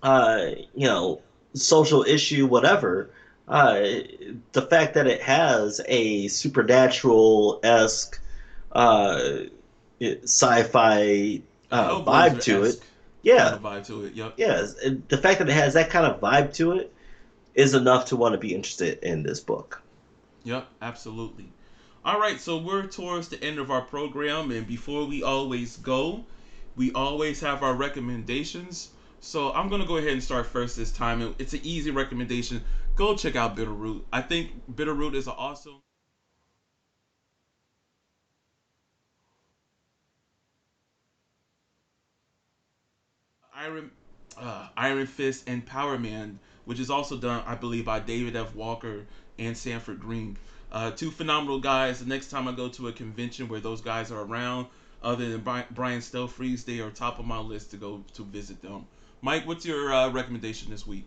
Speaker 2: uh, you know social issue, whatever. uh, the fact that it has a supernatural esque uh, sci-fi vibe
Speaker 1: Hellblazer
Speaker 2: to it.
Speaker 1: esque kind
Speaker 2: Yeah,
Speaker 1: of vibe to it. Yep.
Speaker 2: yeah. And the fact that it has that kind of vibe to it is enough to want to be interested in this book.
Speaker 1: Yep. Absolutely. All right. So we're towards the end of our program, and before we always go, we always have our recommendations. So I'm gonna go ahead and start first this time. It's an easy recommendation. Go check out Bitterroot. I think Bitterroot is an awesome Iron Iron Fist and Power Man, which is also done, I believe, by David F. Walker and Sanford Green. Two phenomenal guys. The next time I go to a convention where those guys are around, other than Brian Stelfreeze, they are top of my list to go to visit them. Mike, what's your recommendation this week?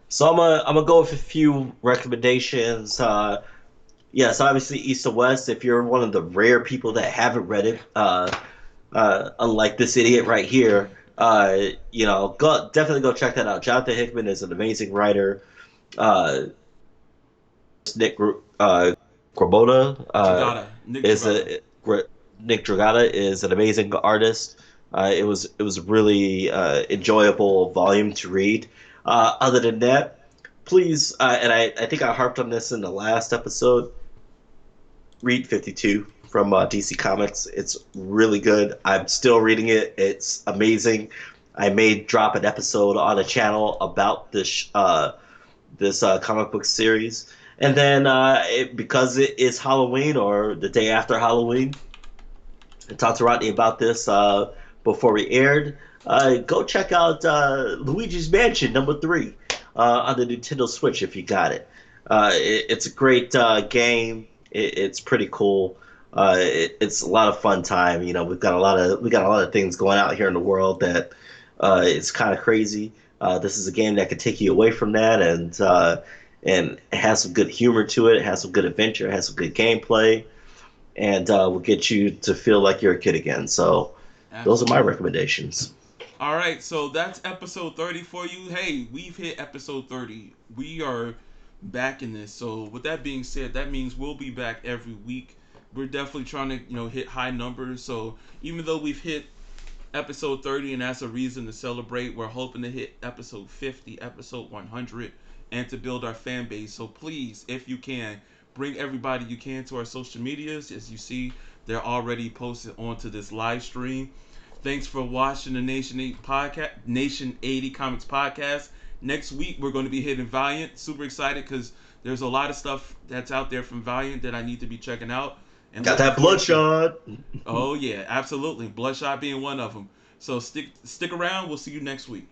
Speaker 2: So I'm gonna go with a few recommendations. Yes, obviously East to West. If you're one of the rare people that haven't read it, unlike this idiot right here, definitely go check that out. Jonathan Hickman is an amazing writer. Uh, Nick Grabota
Speaker 1: Nick
Speaker 2: is
Speaker 1: Dragata.
Speaker 2: a Nick Dragata is an amazing artist. It was a really enjoyable volume to read. Other than that, please, and I think I harped on this in the last episode. Read 52 from DC Comics. It's really good. I'm still reading it. It's amazing. I may drop an episode on a channel about this comic book series. And then because it is Halloween or the day after Halloween, I talked to Rodney about this before we aired. Go check out Luigi's Mansion #3 on the Nintendo Switch if you got it. It's a great game. It's pretty cool. It's a lot of fun time. You know, we got a lot of things going out here in the world that it's kind of crazy. This is a game that can take you away from that, and it has some good humor to it. It has some good adventure. It has some good gameplay, and will get you to feel like you're a kid again. So those are my
Speaker 1: Absolutely.
Speaker 2: recommendations.
Speaker 1: All right, so that's episode 30 for you. Hey, we've hit episode 30. We are back in this. So, with that being said, that means we'll be back every week. We're definitely trying to, hit high numbers. So, even though we've hit episode 30 and that's a reason to celebrate, we're hoping to hit episode 50, episode 100 and to build our fan base. So, please, if you can, bring everybody you can to our social medias. As you see, they're already posted onto this live stream. Thanks for watching the Nation 80 Comics podcast. Next week we're going to be hitting Valiant. Super excited because there's a lot of stuff that's out there from Valiant that I need to be checking out, and
Speaker 2: Got
Speaker 1: looking
Speaker 2: that
Speaker 1: forward to.
Speaker 2: bloodshot.
Speaker 1: Oh yeah, absolutely. Bloodshot being one of them. So stick around. We'll see you next week.